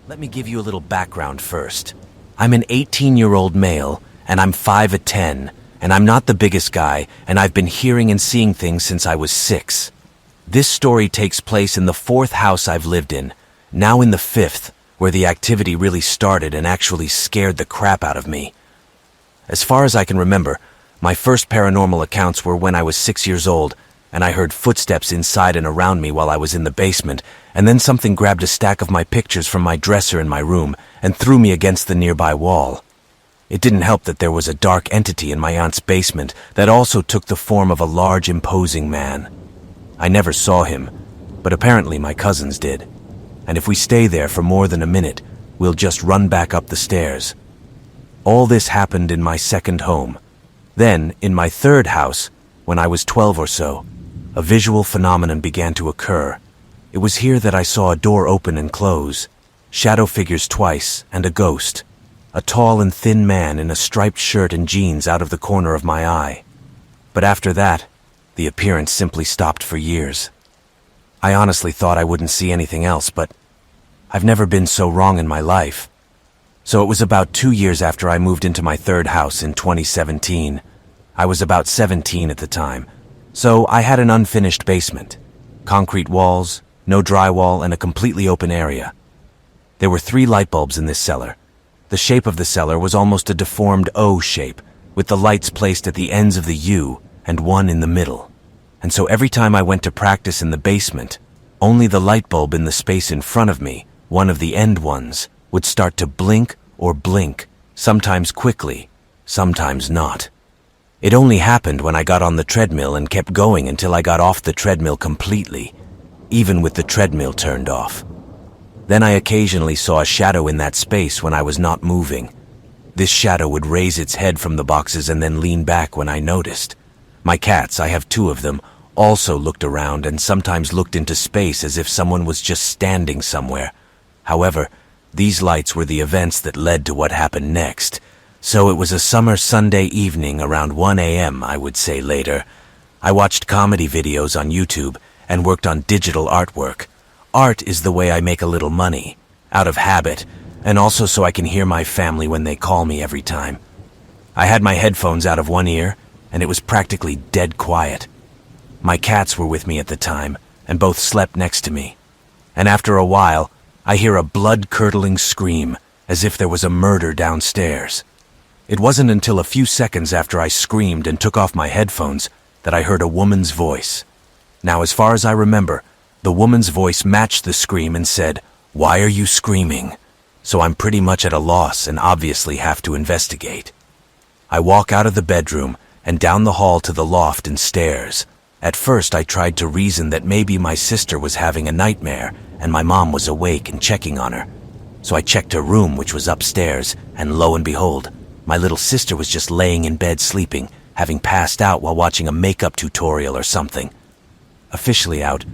Let me give you a little background first. I'm an 18-year-old male, and I'm 5'10", and I'm not the biggest guy, and I've been hearing and seeing things since I was 6. This story takes place in the 4th house I've lived in, now in the 5th, where the activity really started and actually scared the crap out of me. As far as I can remember, my first paranormal accounts were when I was 6 years old, and I heard footsteps inside and around me while I was in the basement, and then something grabbed a stack of my pictures from my dresser in my room and threw me against the nearby wall. It didn't help that there was a dark entity in my aunt's basement that also took the form of a large, imposing man. I never saw him, but apparently my cousins did. And if we stay there for more than a minute, we'll just run back up the stairs. All this happened in my second home. Then, in my 3rd house, when I was 12 or so, a visual phenomenon began to occur. It was here that I saw a door open and close, shadow figures twice, and a ghost. A tall and thin man in a striped shirt and jeans out of the corner of my eye. But after that, the appearance simply stopped for years. I honestly thought I wouldn't see anything else, but I've never been so wrong in my life. So it was about 2 years after I moved into my 3rd house in 2017. I was about 17 at the time, so I had an unfinished basement. Concrete walls, no drywall, and a completely open area. There were 3 light bulbs in this cellar. The shape of the cellar was almost a deformed O shape, with the lights placed at the ends of the U and one in the middle. And so every time I went to practice in the basement, only the light bulb in the space in front of me, one of the end ones, would start to blink or blink, sometimes quickly, sometimes not. It only happened when I got on the treadmill and kept going until I got off the treadmill completely, even with the treadmill turned off. Then I occasionally saw a shadow in that space when I was not moving. This shadow would raise its head from the boxes and then lean back when I noticed. My cats, I have 2 of them, also looked around and sometimes looked into space as if someone was just standing somewhere. However, these lights were the events that led to what happened next. So it was a summer Sunday evening around 1 a.m., I would say later. I watched comedy videos on YouTube and worked on digital artwork. Art is the way I make a little money, out of habit, and also so I can hear my family when they call me every time. I had my headphones out of one ear, and it was practically dead quiet. My cats were with me at the time, and both slept next to me. And after a while, I hear a blood-curdling scream, as if there was a murder downstairs. It wasn't until a few seconds after I screamed and took off my headphones that I heard a woman's voice. Now, as far as I remember, the woman's voice matched the scream and said, "Why are you screaming?" So I'm pretty much at a loss and obviously have to investigate. I walk out of the bedroom and down the hall to the loft and stairs. At first, I tried to reason that maybe my sister was having a nightmare and my mom was awake and checking on her. So I checked her room, which was upstairs, and lo and behold, my little sister was just laying in bed sleeping, having passed out while watching a makeup tutorial or something. Officially out,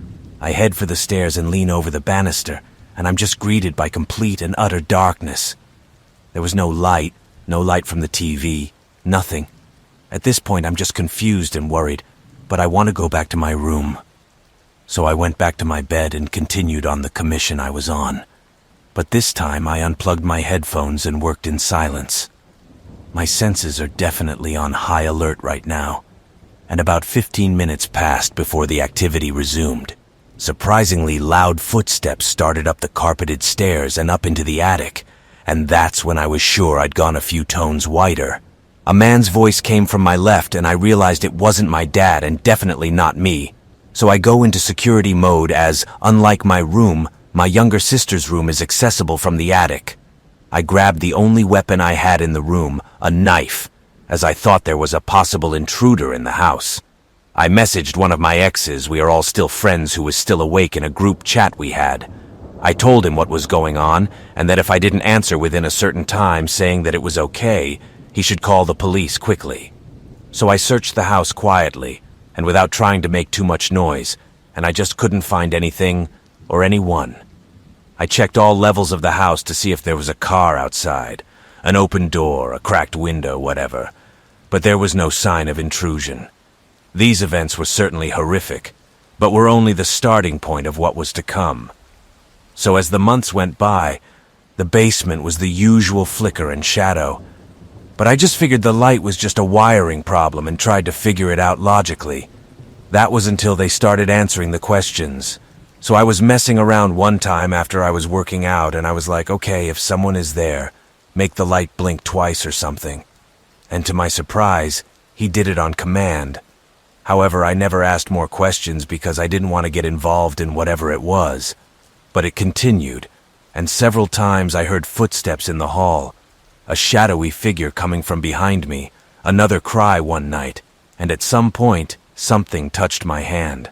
I head for the stairs and lean over the banister, and I'm just greeted by complete and utter darkness. There was no light from the TV, nothing. At this point, I'm just confused and worried, but I want to go back to my room. So I went back to my bed and continued on the commission I was on. But this time, I unplugged my headphones and worked in silence. My senses are definitely on high alert right now, and about 15 minutes passed before the activity resumed. Surprisingly loud footsteps started up the carpeted stairs and up into the attic, and that's when I was sure I'd gone a few tones whiter. A man's voice came from my left, and I realized it wasn't my dad and definitely not me. So I go into security mode as, unlike my room, my younger sister's room is accessible from the attic. I grabbed the only weapon I had in the room, a knife, as I thought there was a possible intruder in the house. I messaged one of my exes, we are all still friends, who was still awake, in a group chat we had. I told him what was going on, and that if I didn't answer within a certain time saying that it was okay, he should call the police quickly. So I searched the house quietly, and without trying to make too much noise, and I just couldn't find anything or anyone. I checked all levels of the house to see if there was a car outside, an open door, a cracked window, whatever, but there was no sign of intrusion. These events were certainly horrific, but were only the starting point of what was to come. So as the months went by, The basement was the usual flicker and shadow, but I just figured the light was just a wiring problem and tried to figure it out logically. That was until they started answering the questions. So I was messing around one time after I was working out, and I was like, okay, if someone is there, make the light blink twice or something. And to my surprise, he did it on command. However, I never asked more questions because I didn't want to get involved in whatever it was. But it continued, and several times I heard footsteps in the hall, a shadowy figure coming from behind me, another cry one night, and at some point, something touched my hand.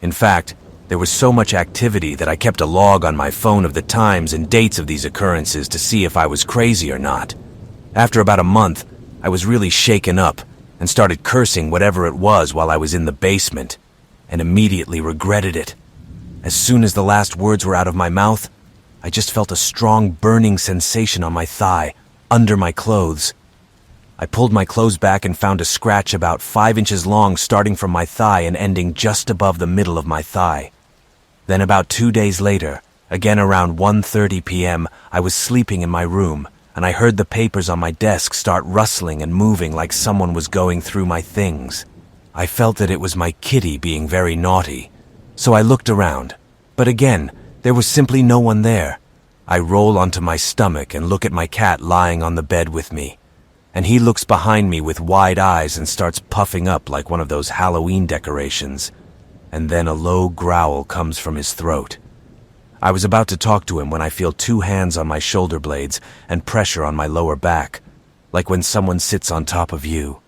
In fact, there was so much activity that I kept a log on my phone of the times and dates of these occurrences to see if I was crazy or not. After about a month, I was really shaken up and started cursing whatever it was while I was in the basement, and immediately regretted it. As soon as the last words were out of my mouth, I just felt a strong burning sensation on my thigh, under my clothes. I pulled my clothes back and found a scratch about 5 inches long starting from my thigh and ending just above the middle of my thigh. Then about 2 days later, again around 1:30 p.m., I was sleeping in my room, and I heard the papers on my desk start rustling and moving like someone was going through my things. I felt that it was my kitty being very naughty, so I looked around. But again, there was simply no one there. I roll onto my stomach and look at my cat lying on the bed with me, and he looks behind me with wide eyes and starts puffing up like one of those Halloween decorations. And then a low growl comes from his throat. I was about to talk to him when I feel 2 hands on my shoulder blades and pressure on my lower back, like when someone sits on top of you.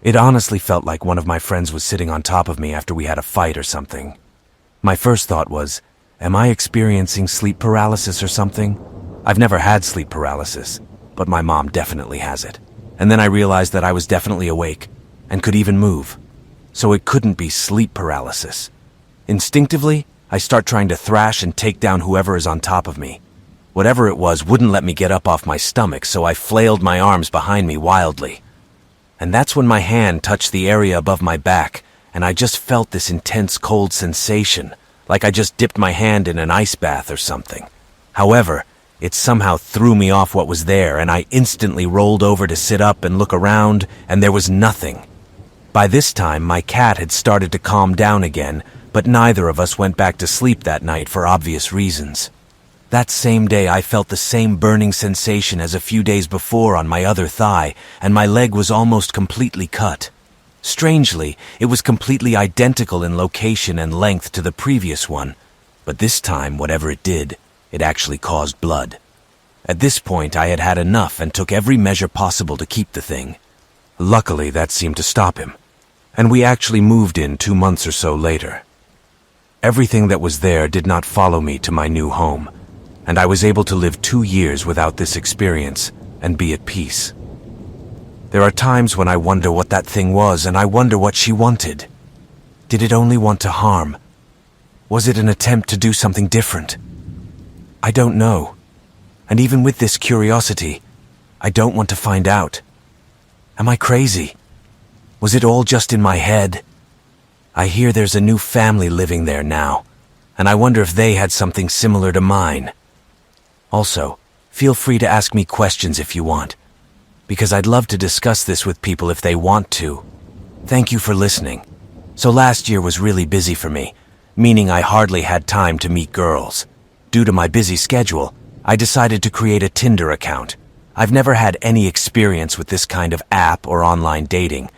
It honestly felt like one of my friends was sitting on top of me after we had a fight or something. My first thought was, am I experiencing sleep paralysis or something? I've never had sleep paralysis, but my mom definitely has it. And then I realized that I was definitely awake and could even move. So it couldn't be sleep paralysis. Instinctively, I start trying to thrash and take down whoever is on top of me. Whatever it was wouldn't let me get up off my stomach, so I flailed my arms behind me wildly. And that's when my hand touched the area above my back, and I just felt this intense cold sensation, like I just dipped my hand in an ice bath or something. However, it somehow threw me off what was there, and I instantly rolled over to sit up and look around, and there was nothing. By this time, my cat had started to calm down again, but neither of us went back to sleep that night for obvious reasons. That same day, I felt the same burning sensation as a few days before on my other thigh, and my leg was almost completely cut. Strangely, it was completely identical in location and length to the previous one, but this time, whatever it did, it actually caused blood. At this point, I had had enough and took every measure possible to keep the thing. Luckily, that seemed to stop him, and we actually moved in 2 months or so later. Everything that was there did not follow me to my new home, and I was able to live 2 years without this experience and be at peace. There are times when I wonder what that thing was, and I wonder what she wanted. Did it only want to harm? Was it an attempt to do something different? I don't know. And even with this curiosity, I don't want to find out. Am I crazy? Was it all just in my head? I hear there's a new family living there now, and I wonder if they had something similar to mine. Also, feel free to ask me questions if you want, because I'd love to discuss this with people if they want to. Thank you for listening. So last year was really busy for me, meaning I hardly had time to meet girls. Due to my busy schedule, I decided to create a Tinder account. I've never had any experience with this kind of app or online dating,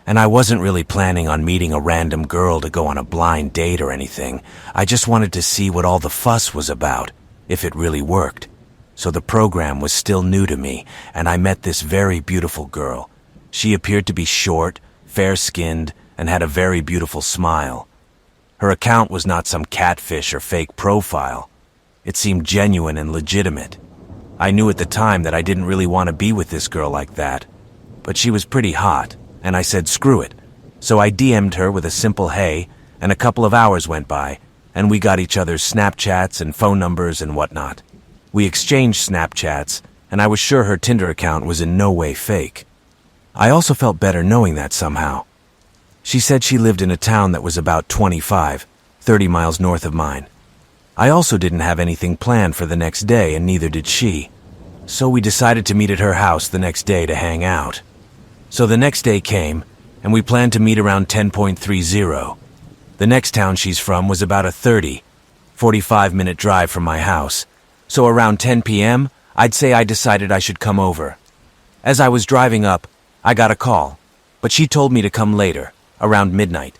and I wasn't really planning on meeting a random girl to go on a blind date or anything. I just wanted to see what all the fuss was about, if it really worked. So the program was still new to me, and I met this very beautiful girl. She appeared to be short, fair-skinned, and had a very beautiful smile. Her account was not some catfish or fake profile. It seemed genuine and legitimate. I knew at the time that I didn't really want to be with this girl like that, but she was pretty hot, and I said screw it. So I DM'd her with a simple hey, and a couple of hours went by, and we got each other's Snapchats and phone numbers and whatnot. We exchanged Snapchats, and I was sure her Tinder account was in no way fake. I also felt better knowing that somehow. She said she lived in a town that was about 30 miles north of mine. I also didn't have anything planned for the next day, and neither did she. So we decided to meet at her house the next day to hang out. So the next day came, and we planned to meet around 10:30. The next town she's from was about a 45-minute drive from my house. So around 10 p.m., I'd say I decided I should come over. As I was driving up, I got a call, but she told me to come later, around midnight.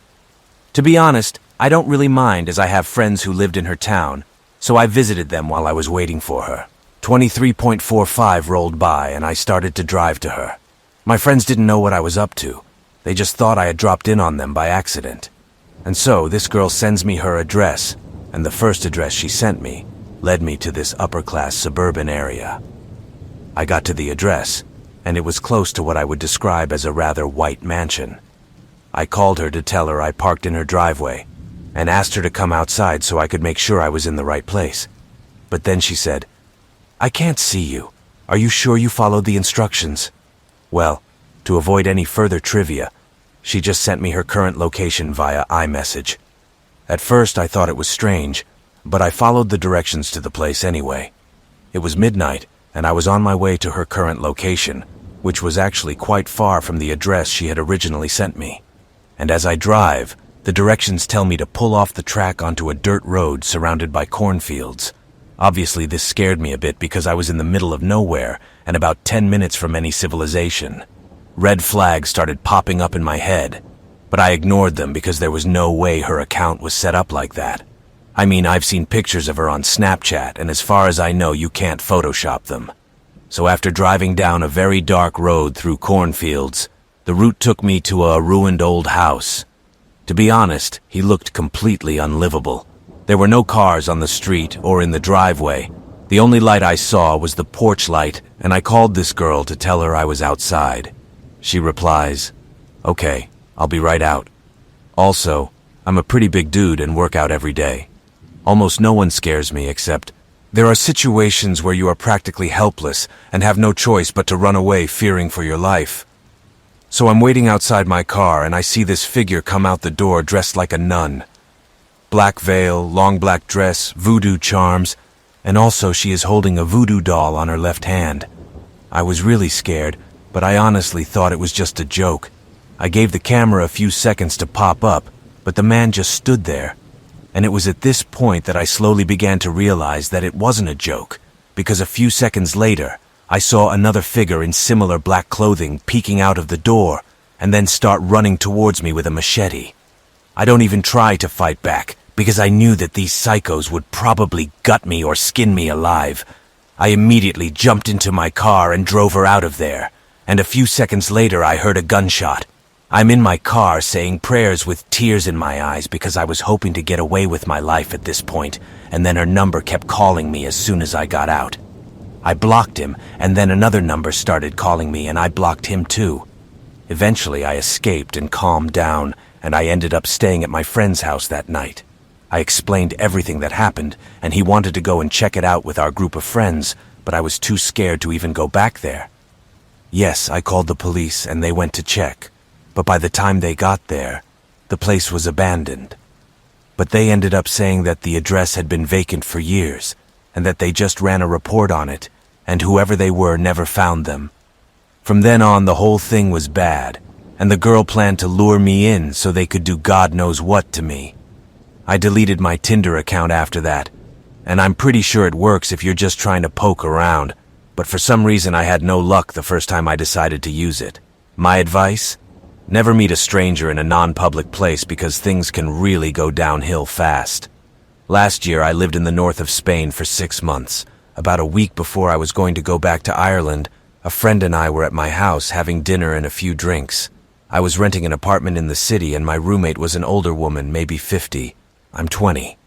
To be honest, I don't really mind, as I have friends who lived in her town, so I visited them while I was waiting for her. 23.45 rolled by, and I started to drive to her. My friends didn't know what I was up to. They just thought I had dropped in on them by accident. And so this girl sends me her address, and the first address she sent me led me to this upper-class suburban area. I got to the address, and it was close to what I would describe as a rather white mansion. I called her to tell her I parked in her driveway, and asked her to come outside so I could make sure I was in the right place. But then she said, "I can't see you. Are you sure you followed the instructions?" Well, to avoid any further trivia, she just sent me her current location via iMessage. At first I thought it was strange, but I followed the directions to the place anyway. It was midnight, and I was on my way to her current location, which was actually quite far from the address she had originally sent me. And as I drive, the directions tell me to pull off the track onto a dirt road surrounded by cornfields. Obviously, this scared me a bit because I was in the middle of nowhere and about 10 minutes from any civilization. Red flags started popping up in my head, but I ignored them because there was no way her account was set up like that. I mean, I've seen pictures of her on Snapchat, and as far as I know, you can't Photoshop them. So after driving down a very dark road through cornfields, the route took me to a ruined old house. To be honest, he looked completely unlivable. There were no cars on the street or in the driveway. The only light I saw was the porch light, and I called this girl to tell her I was outside. She replies, "Okay, I'll be right out." Also, I'm a pretty big dude and work out every day. Almost no one scares me, except there are situations where you are practically helpless and have no choice but to run away fearing for your life. So I'm waiting outside my car, and I see this figure come out the door dressed like a nun. Black veil, long black dress, voodoo charms, and also she is holding a voodoo doll on her left hand. I was really scared, but I honestly thought it was just a joke. I gave the camera a few seconds to pop up, but the man just stood there. And it was at this point that I slowly began to realize that it wasn't a joke, because a few seconds later, I saw another figure in similar black clothing peeking out of the door, and then start running towards me with a machete. I don't even try to fight back, because I knew that these psychos would probably gut me or skin me alive. I immediately jumped into my car and drove her out of there, and a few seconds later I heard a gunshot. I'm in my car saying prayers with tears in my eyes because I was hoping to get away with my life at this point, and then her number kept calling me as soon as I got out. I blocked him, and then another number started calling me, and I blocked him too. Eventually I escaped and calmed down, and I ended up staying at my friend's house that night. I explained everything that happened, and he wanted to go and check it out with our group of friends, but I was too scared to even go back there. Yes, I called the police, and they went to check. But by the time they got there, the place was abandoned. But they ended up saying that the address had been vacant for years, and that they just ran a report on it, and whoever they were never found them. From then on, the whole thing was bad, and the girl planned to lure me in so they could do God knows what to me. I deleted my Tinder account after that, and I'm pretty sure it works if you're just trying to poke around, but for some reason I had no luck the first time I decided to use it. My advice? Never meet a stranger in a non-public place because things can really go downhill fast. Last year I lived in the north of Spain for 6 months. About a week before I was going to go back to Ireland, a friend and I were at my house having dinner and a few drinks. I was renting an apartment in the city, and my roommate was an older woman, maybe 50. I'm 20.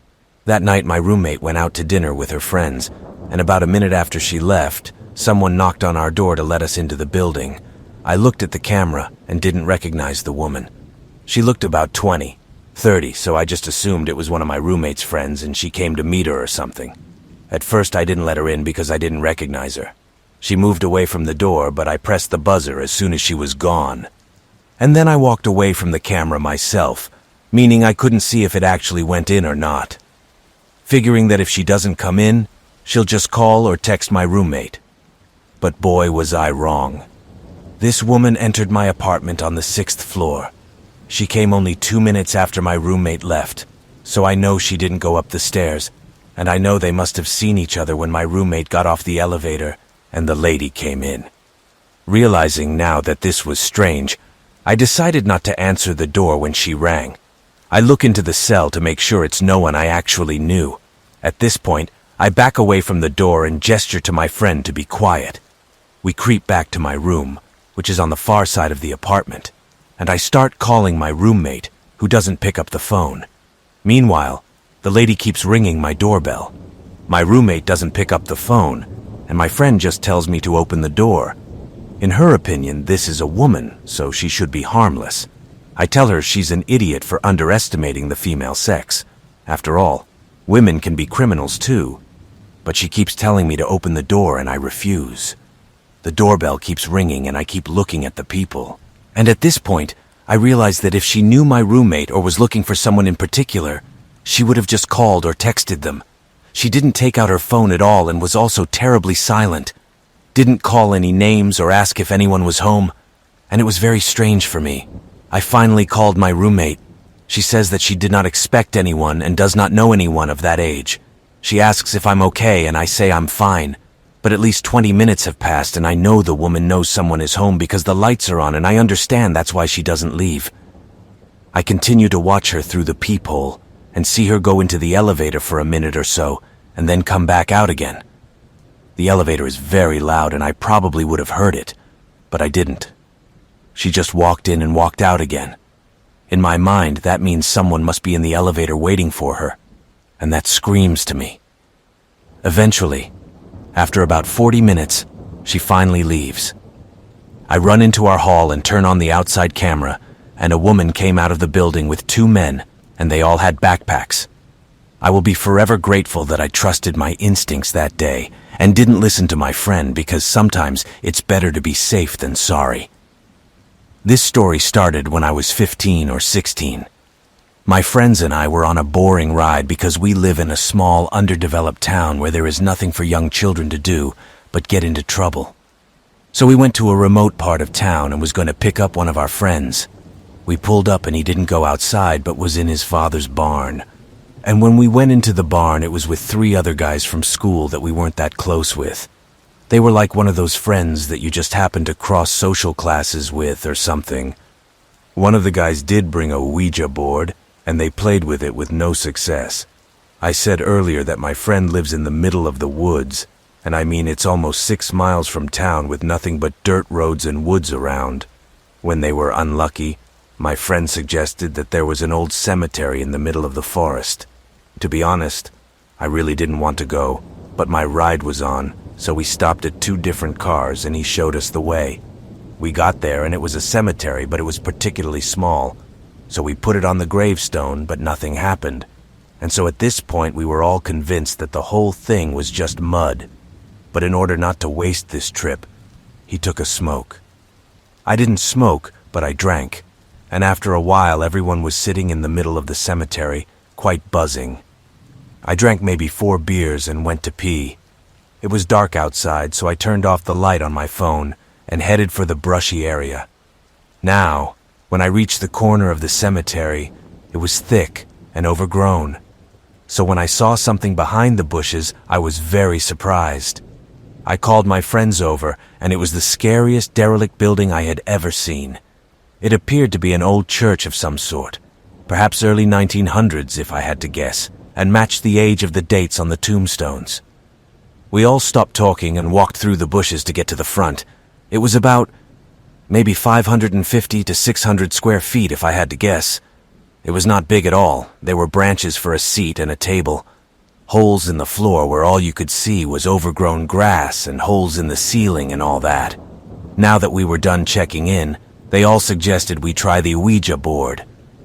That night my roommate went out to dinner with her friends, and about a minute after she left, someone knocked on our door to let us into the building. I looked at the camera and didn't recognize the woman. She looked about 20, 30, so I just assumed it was one of my roommate's friends and she came to meet her or something. At first I didn't let her in because I didn't recognize her. She moved away from the door, but I pressed the buzzer as soon as she was gone. And then I walked away from the camera myself, meaning I couldn't see if it actually went in or not. figuring that if she doesn't come in, she'll just call or text my roommate. But boy, was I wrong. This woman entered my apartment on the 6th floor. She came only 2 minutes after my roommate left, so I know she didn't go up the stairs, and I know they must have seen each other when my roommate got off the elevator and the lady came in. Realizing now that this was strange, I decided not to answer the door when she rang. I look into the cell to make sure it's no one I actually knew. At this point, I back away from the door and gesture to my friend to be quiet. We creep back to my room, which is on the far side of the apartment, and I start calling my roommate, who doesn't pick up the phone. Meanwhile, the lady keeps ringing my doorbell. My roommate doesn't pick up the phone, and my friend just tells me to open the door. In her opinion, this is a woman, so she should be harmless. I tell her she's an idiot for underestimating the female sex. After all, women can be criminals too. But she keeps telling me to open the door and I refuse. The doorbell keeps ringing and I keep looking at the people. And at this point, I realize that if she knew my roommate or was looking for someone in particular, she would have just called or texted them. She didn't take out her phone at all and was also terribly silent. Didn't call any names or ask if anyone was home, and it was very strange for me. I finally called my roommate. She says that she did not expect anyone and does not know anyone of that age. She asks if I'm okay and I say I'm fine, but at least 20 minutes have passed and I know the woman knows someone is home because the lights are on and I understand that's why she doesn't leave. I continue to watch her through the peephole and see her go into the elevator for a minute or so and then come back out again. The elevator is very loud and I probably would have heard it, but I didn't. She just walked in and walked out again. In my mind, that means someone must be in the elevator waiting for her, and that screams to me. Eventually, after about 40 minutes, she finally leaves. I run into our hall and turn on the outside camera, and a woman came out of the building with 2 men, and they all had backpacks. I will be forever grateful that I trusted my instincts that day and didn't listen to my friend because sometimes it's better to be safe than sorry. This story started when I was 15 or 16. My friends and I were on a boring ride because we live in a small, underdeveloped town where there is nothing for young children to do but get into trouble. So we went to a remote part of town and was going to pick up one of our friends. We pulled up and he didn't go outside but was in his father's barn. And when we went into the barn, it was with 3 other guys from school that we weren't that close with. They were like one of those friends that you just happen to cross social classes with or something. One of the guys did bring a Ouija board, and they played with it with no success. I said earlier that my friend lives in the middle of the woods, and I mean it's almost 6 miles from town with nothing but dirt roads and woods around. When they were unlucky, my friend suggested that there was an old cemetery in the middle of the forest. To be honest, I really didn't want to go, but my ride was on, so we stopped at 2 different cars and he showed us the way. We got there and it was a cemetery, but it was particularly small. So we put it on the gravestone, but nothing happened. And so at this point we were all convinced that the whole thing was just mud. But in order not to waste this trip, he took a smoke. I didn't smoke, but I drank. And after a while everyone was sitting in the middle of the cemetery, quite buzzing. I drank maybe 4 beers and went to pee. It was dark outside, so I turned off the light on my phone and headed for the brushy area. Now, when I reached the corner of the cemetery, it was thick and overgrown. So when I saw something behind the bushes, I was very surprised. I called my friends over, and it was the scariest derelict building I had ever seen. It appeared to be an old church of some sort, perhaps early 1900s if I had to guess, and matched the age of the dates on the tombstones. We all stopped talking and walked through the bushes to get to the front. It was about maybe 550 to 600 square feet if I had to guess. It was not big at all. There were branches for a seat and a table. Holes in the floor where all you could see was overgrown grass and holes in the ceiling and all that. Now that we were done checking in, they all suggested we try the Ouija board.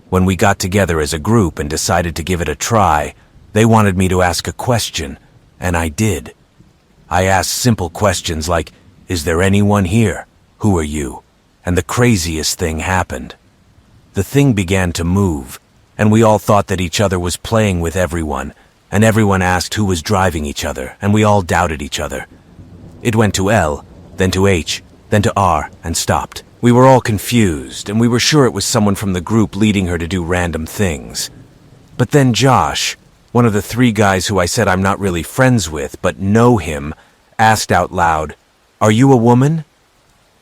When we got together as a group and decided to give it a try, they wanted me to ask a question, and I did. I asked simple questions like, "Is there anyone here? Who are you?" And the craziest thing happened. The thing began to move, and we all thought that each other was playing with everyone, and everyone asked who was driving each other, and we all doubted each other. It went to L, then to H, then to R, and stopped. We were all confused, and we were sure it was someone from the group leading her to do random things. But then Josh, one of the three guys who I said I'm not really friends with, but know him, asked out loud, "Are you a woman?"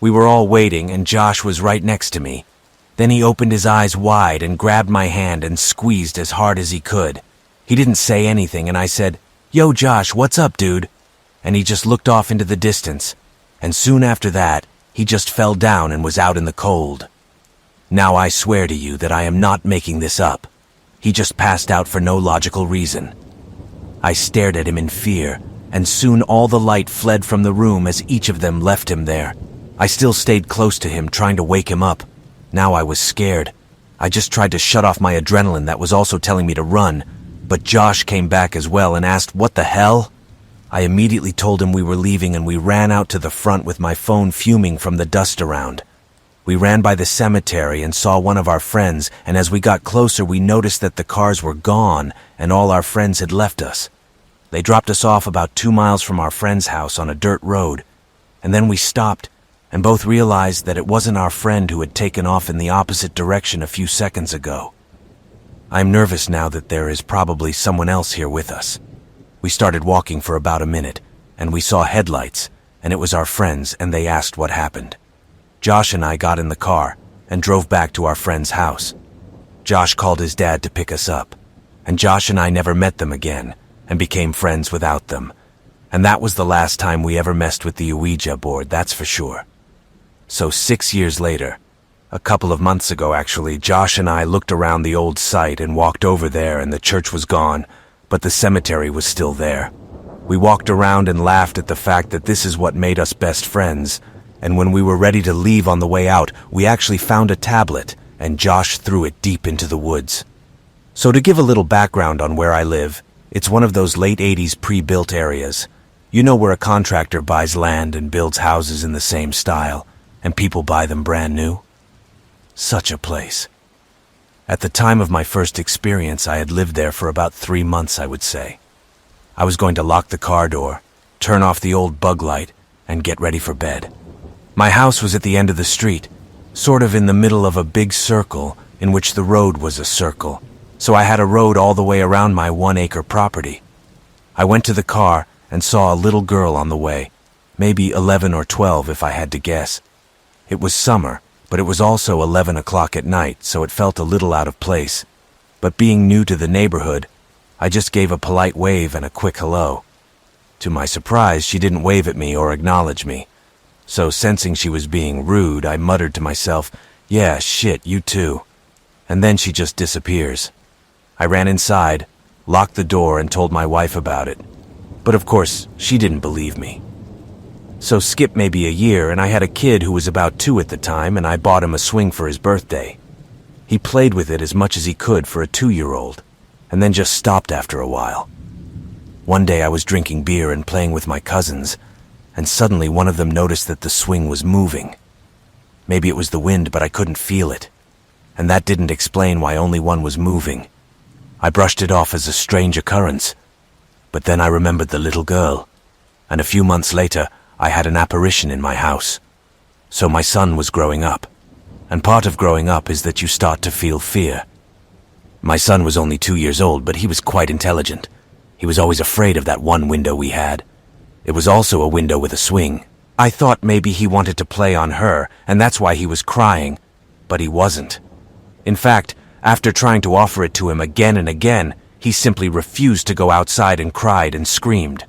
We were all waiting, and Josh was right next to me. Then he opened his eyes wide and grabbed my hand and squeezed as hard as he could. He didn't say anything, and I said, "Yo, Josh, what's up, dude?" And he just looked off into the distance, and soon after that, he just fell down and was out in the cold. Now I swear to you that I am not making this up. He just passed out for no logical reason. I stared at him in fear, and soon all the light fled from the room as each of them left him there. I still stayed close to him, trying to wake him up. Now I was scared. I just tried to shut off my adrenaline that was also telling me to run, but Josh came back as well and asked, "What the hell?" I immediately told him we were leaving, and we ran out to the front with my phone fuming from the dust around. We ran by the cemetery and saw one of our friends, and as we got closer we noticed that the cars were gone and all our friends had left us. They dropped us off about 2 miles from our friend's house on a dirt road, and then we stopped and both realized that it wasn't our friend who had taken off in the opposite direction a few seconds ago. I'm nervous now that there is probably someone else here with us. We started walking for about a minute, and we saw headlights, and it was our friends, and they asked what happened. Josh and I got in the car and drove back to our friend's house. Josh called his dad to pick us up, and Josh and I never met them again and became friends without them. And that was the last time we ever messed with the Ouija board, that's for sure. So 6 years later, a couple of months ago actually, Josh and I looked around the old site and walked over there, and the church was gone, but the cemetery was still there. We walked around and laughed at the fact that this is what made us best friends, and when we were ready to leave on the way out, we actually found a tablet, and Josh threw it deep into the woods. So to give a little background on where I live, it's one of those late 80s pre-built areas. You know, where a contractor buys land and builds houses in the same style, and people buy them brand new? Such a place. At the time of my first experience, I had lived there for about 3 months, I would say. I was going to lock the car door, turn off the old bug light, and get ready for bed. My house was at the end of the street, sort of in the middle of a big circle in which the road was a circle, so I had a road all the way around my 1-acre property. I went to the car and saw a little girl on the way, maybe 11 or 12 if I had to guess. It was summer, but it was also 11 o'clock at night, so it felt a little out of place. But being new to the neighborhood, I just gave a polite wave and a quick hello. To my surprise, she didn't wave at me or acknowledge me. So sensing she was being rude, I muttered to myself, "Yeah, shit, you too." And then she just disappears. I ran inside, locked the door, and told my wife about it. But of course, she didn't believe me. So skip maybe a year, and I had a kid who was about 2 at the time, and I bought him a swing for his birthday. He played with it as much as he could for a 2-year-old, and then just stopped after a while. One day I was drinking beer and playing with my cousins, and suddenly one of them noticed that the swing was moving. Maybe it was the wind, but I couldn't feel it, and that didn't explain why only one was moving. I brushed it off as a strange occurrence, but then I remembered the little girl, and a few months later, I had an apparition in my house. So my son was growing up, and part of growing up is that you start to feel fear. My son was only 2 years old, but he was quite intelligent. He was always afraid of that one window we had. It was also a window with a swing. I thought maybe he wanted to play on her, and that's why he was crying, but he wasn't. In fact, after trying to offer it to him again and again, he simply refused to go outside and cried and screamed.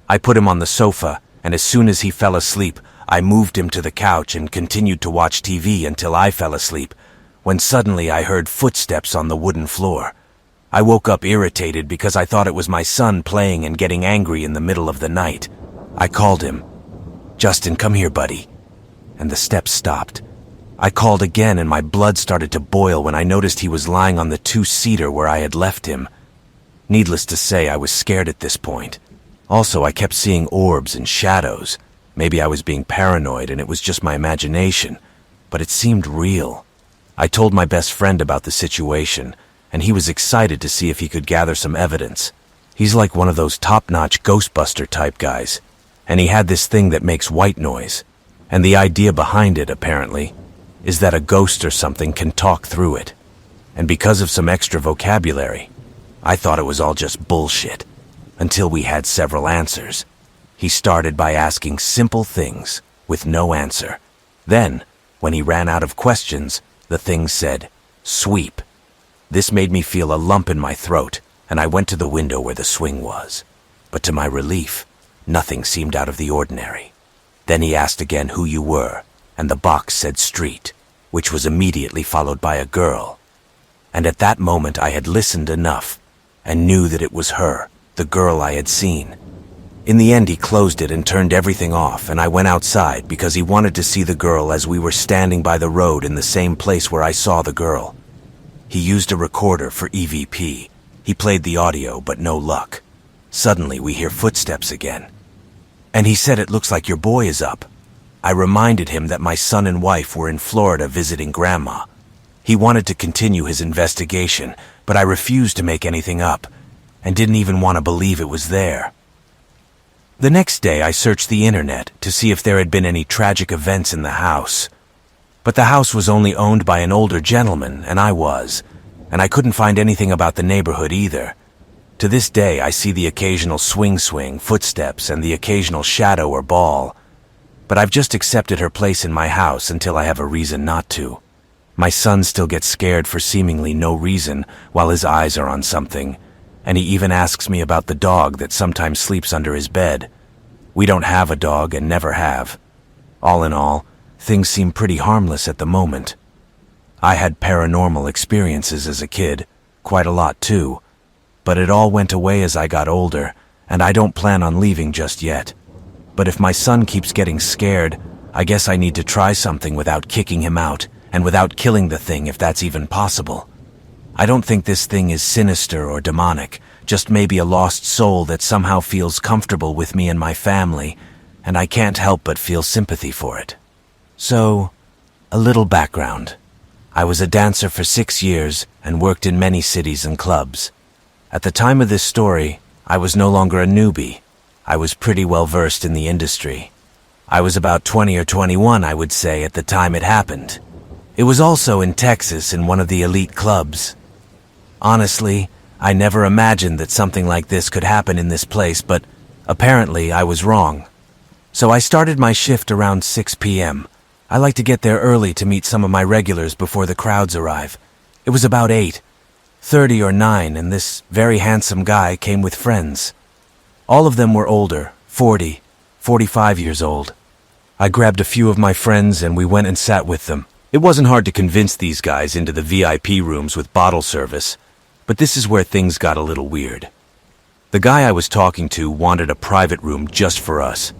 I put him on the sofa, and as soon as he fell asleep, I moved him to the couch and continued to watch TV until I fell asleep, when suddenly I heard footsteps on the wooden floor. I woke up irritated because I thought it was my son playing and getting angry in the middle of the night. I called him, "Justin, come here, buddy." And the steps stopped. I called again, and my blood started to boil when I noticed he was lying on the 2-seater where I had left him. Needless to say, I was scared at this point. Also, I kept seeing orbs and shadows. Maybe I was being paranoid and it was just my imagination, but it seemed real. I told my best friend about the situation, and he was excited to see if he could gather some evidence. He's like one of those top-notch Ghostbuster type guys, and he had this thing that makes white noise. And the idea behind it, apparently, is that a ghost or something can talk through it. And because of some extra vocabulary, I thought it was all just bullshit, until we had several answers. He started by asking simple things with no answer. Then, when he ran out of questions, the thing said, "Sweep." This made me feel a lump in my throat, and I went to the window where the swing was. But to my relief, nothing seemed out of the ordinary. Then he asked again who you were, and the box said street, which was immediately followed by a girl. And at that moment I had listened enough, and knew that it was her, the girl I had seen. In the end, he closed it and turned everything off, and I went outside because he wanted to see the girl as we were standing by the road in the same place where I saw the girl. He used a recorder for EVP. He played the audio, but no luck. Suddenly, we hear footsteps again. And he said, "It looks like your boy is up." I reminded him that my son and wife were in Florida visiting Grandma. He wanted to continue his investigation, but I refused to make anything up, and didn't even want to believe it was there. The next day, I searched the internet to see if there had been any tragic events in the house. But the house was only owned by an older gentleman, and I couldn't find anything about the neighborhood either. To this day, I see the occasional swing, footsteps, and the occasional shadow or ball. But I've just accepted her place in my house until I have a reason not to. My son still gets scared for seemingly no reason while his eyes are on something, and he even asks me about the dog that sometimes sleeps under his bed. We don't have a dog and never have. All in all, things seem pretty harmless at the moment. I had paranormal experiences as a kid, quite a lot too, but it all went away as I got older, and I don't plan on leaving just yet. But if my son keeps getting scared, I guess I need to try something without kicking him out, and without killing the thing if that's even possible. I don't think this thing is sinister or demonic, just maybe a lost soul that somehow feels comfortable with me and my family, and I can't help but feel sympathy for it. So, a little background. I was a dancer for 6 years and worked in many cities and clubs. At the time of this story, I was no longer a newbie. I was pretty well versed in the industry. I was about 20 or 21, I would say, at the time it happened. It was also in Texas in one of the elite clubs. Honestly, I never imagined that something like this could happen in this place, but apparently I was wrong. So I started my shift around 6 p.m. I like to get there early to meet some of my regulars before the crowds arrive. It was about 8:30 or 9, and this very handsome guy came with friends. All of them were older, 40, 45 years old. I grabbed a few of my friends and we went and sat with them. It wasn't hard to convince these guys into the VIP rooms with bottle service, but this is where things got a little weird. The guy I was talking to wanted a private room just for us.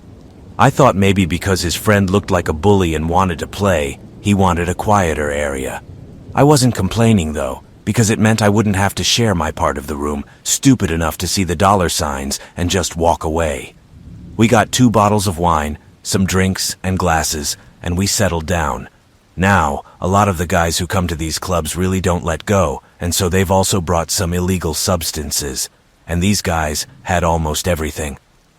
I thought maybe because his friend looked like a bully and wanted to play, he wanted a quieter area. I wasn't complaining though, because it meant I wouldn't have to share my part of the room, stupid enough to see the dollar signs and just walk away. We got 2 bottles of wine, some drinks and glasses, and we settled down. Now, a lot of the guys who come to these clubs really don't let go, and so they've also brought some illegal substances. And these guys had almost everything.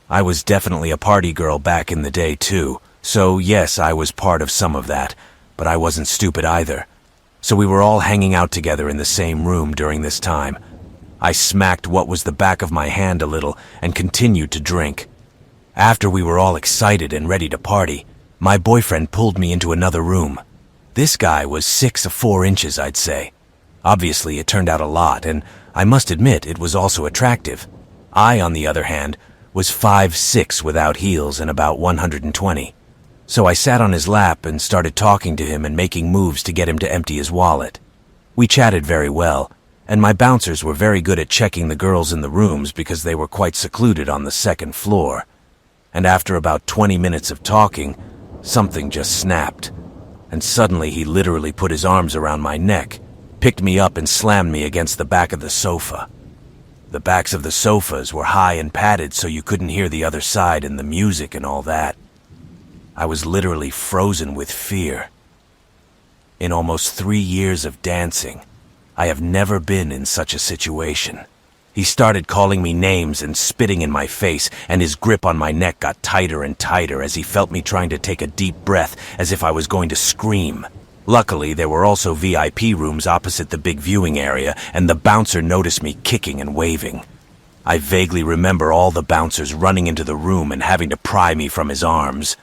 I was definitely a party girl back in the day too, so yes, I was part of some of that, but I wasn't stupid either. So we were all hanging out together in the same room during this time. I smacked what was the back of my hand a little and continued to drink. After we were all excited and ready to party, my boyfriend pulled me into another room. This guy was 6'4" I'd say. Obviously, it turned out a lot, and I must admit it was also attractive. I, on the other hand, was 5'6" without heels and about 120. So I sat on his lap and started talking to him and making moves to get him to empty his wallet. We chatted very well, and my bouncers were very good at checking the girls in the rooms because they were quite secluded on the 2nd floor. And after about 20 minutes of talking, something just snapped. And suddenly he literally put his arms around my neck, picked me up and slammed me against the back of the sofa. The backs of the sofas were high and padded so you couldn't hear the other side and the music and all that. I was literally frozen with fear. In almost 3 years of dancing, I have never been in such a situation. He started calling me names and spitting in my face, and his grip on my neck got tighter and tighter as he felt me trying to take a deep breath as if I was going to scream. Luckily, there were also VIP rooms opposite the big viewing area, and the bouncer noticed me kicking and waving. I vaguely remember all the bouncers running into the room and having to pry me from his arms.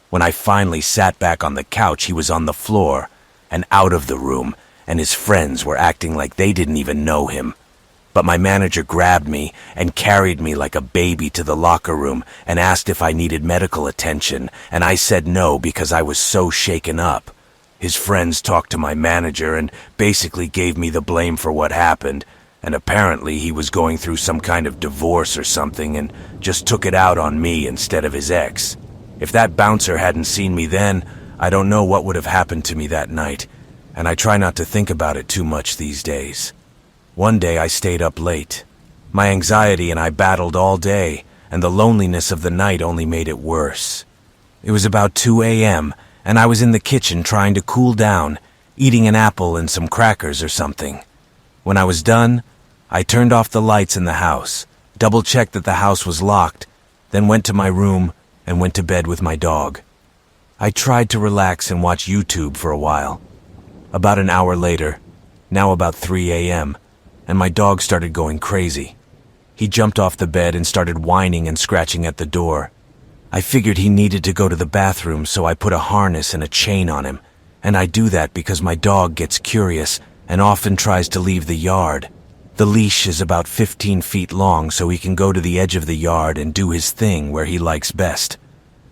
When I finally sat back on the couch, he was on the floor and out of the room, and his friends were acting like they didn't even know him. But my manager grabbed me and carried me like a baby to the locker room and asked if I needed medical attention, and I said no because I was so shaken up. His friends talked to my manager and basically gave me the blame for what happened, and apparently he was going through some kind of divorce or something and just took it out on me instead of his ex. If that bouncer hadn't seen me then, I don't know what would have happened to me that night, and I try not to think about it too much these days. One day I stayed up late. My anxiety and I battled all day, and the loneliness of the night only made it worse. It was about 2 a.m., and I was in the kitchen trying to cool down, eating an apple and some crackers or something. When I was done, I turned off the lights in the house, double-checked that the house was locked, then went to my room and went to bed with my dog. I tried to relax and watch YouTube for a while. About an hour later, now about 3 a.m., and my dog started going crazy. He jumped off the bed and started whining and scratching at the door. I figured he needed to go to the bathroom, so I put a harness and a chain on him, and I do that because my dog gets curious and often tries to leave the yard. The leash is about 15 feet long, so he can go to the edge of the yard and do his thing where he likes best.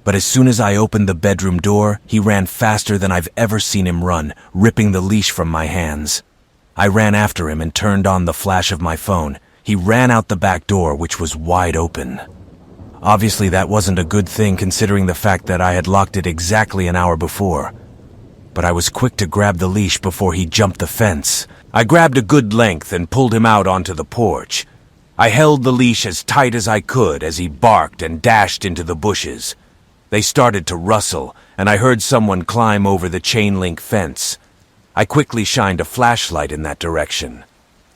But as soon as I opened the bedroom door, he ran faster than I've ever seen him run, ripping the leash from my hands. I ran after him and turned on the flash of my phone. He ran out the back door, which was wide open. Obviously, that wasn't a good thing considering the fact that I had locked it exactly an hour before. But I was quick to grab the leash before he jumped the fence. I grabbed a good length and pulled him out onto the porch. I held the leash as tight as I could as he barked and dashed into the bushes. They started to rustle, and I heard someone climb over the chain-link fence. I quickly shined a flashlight in that direction,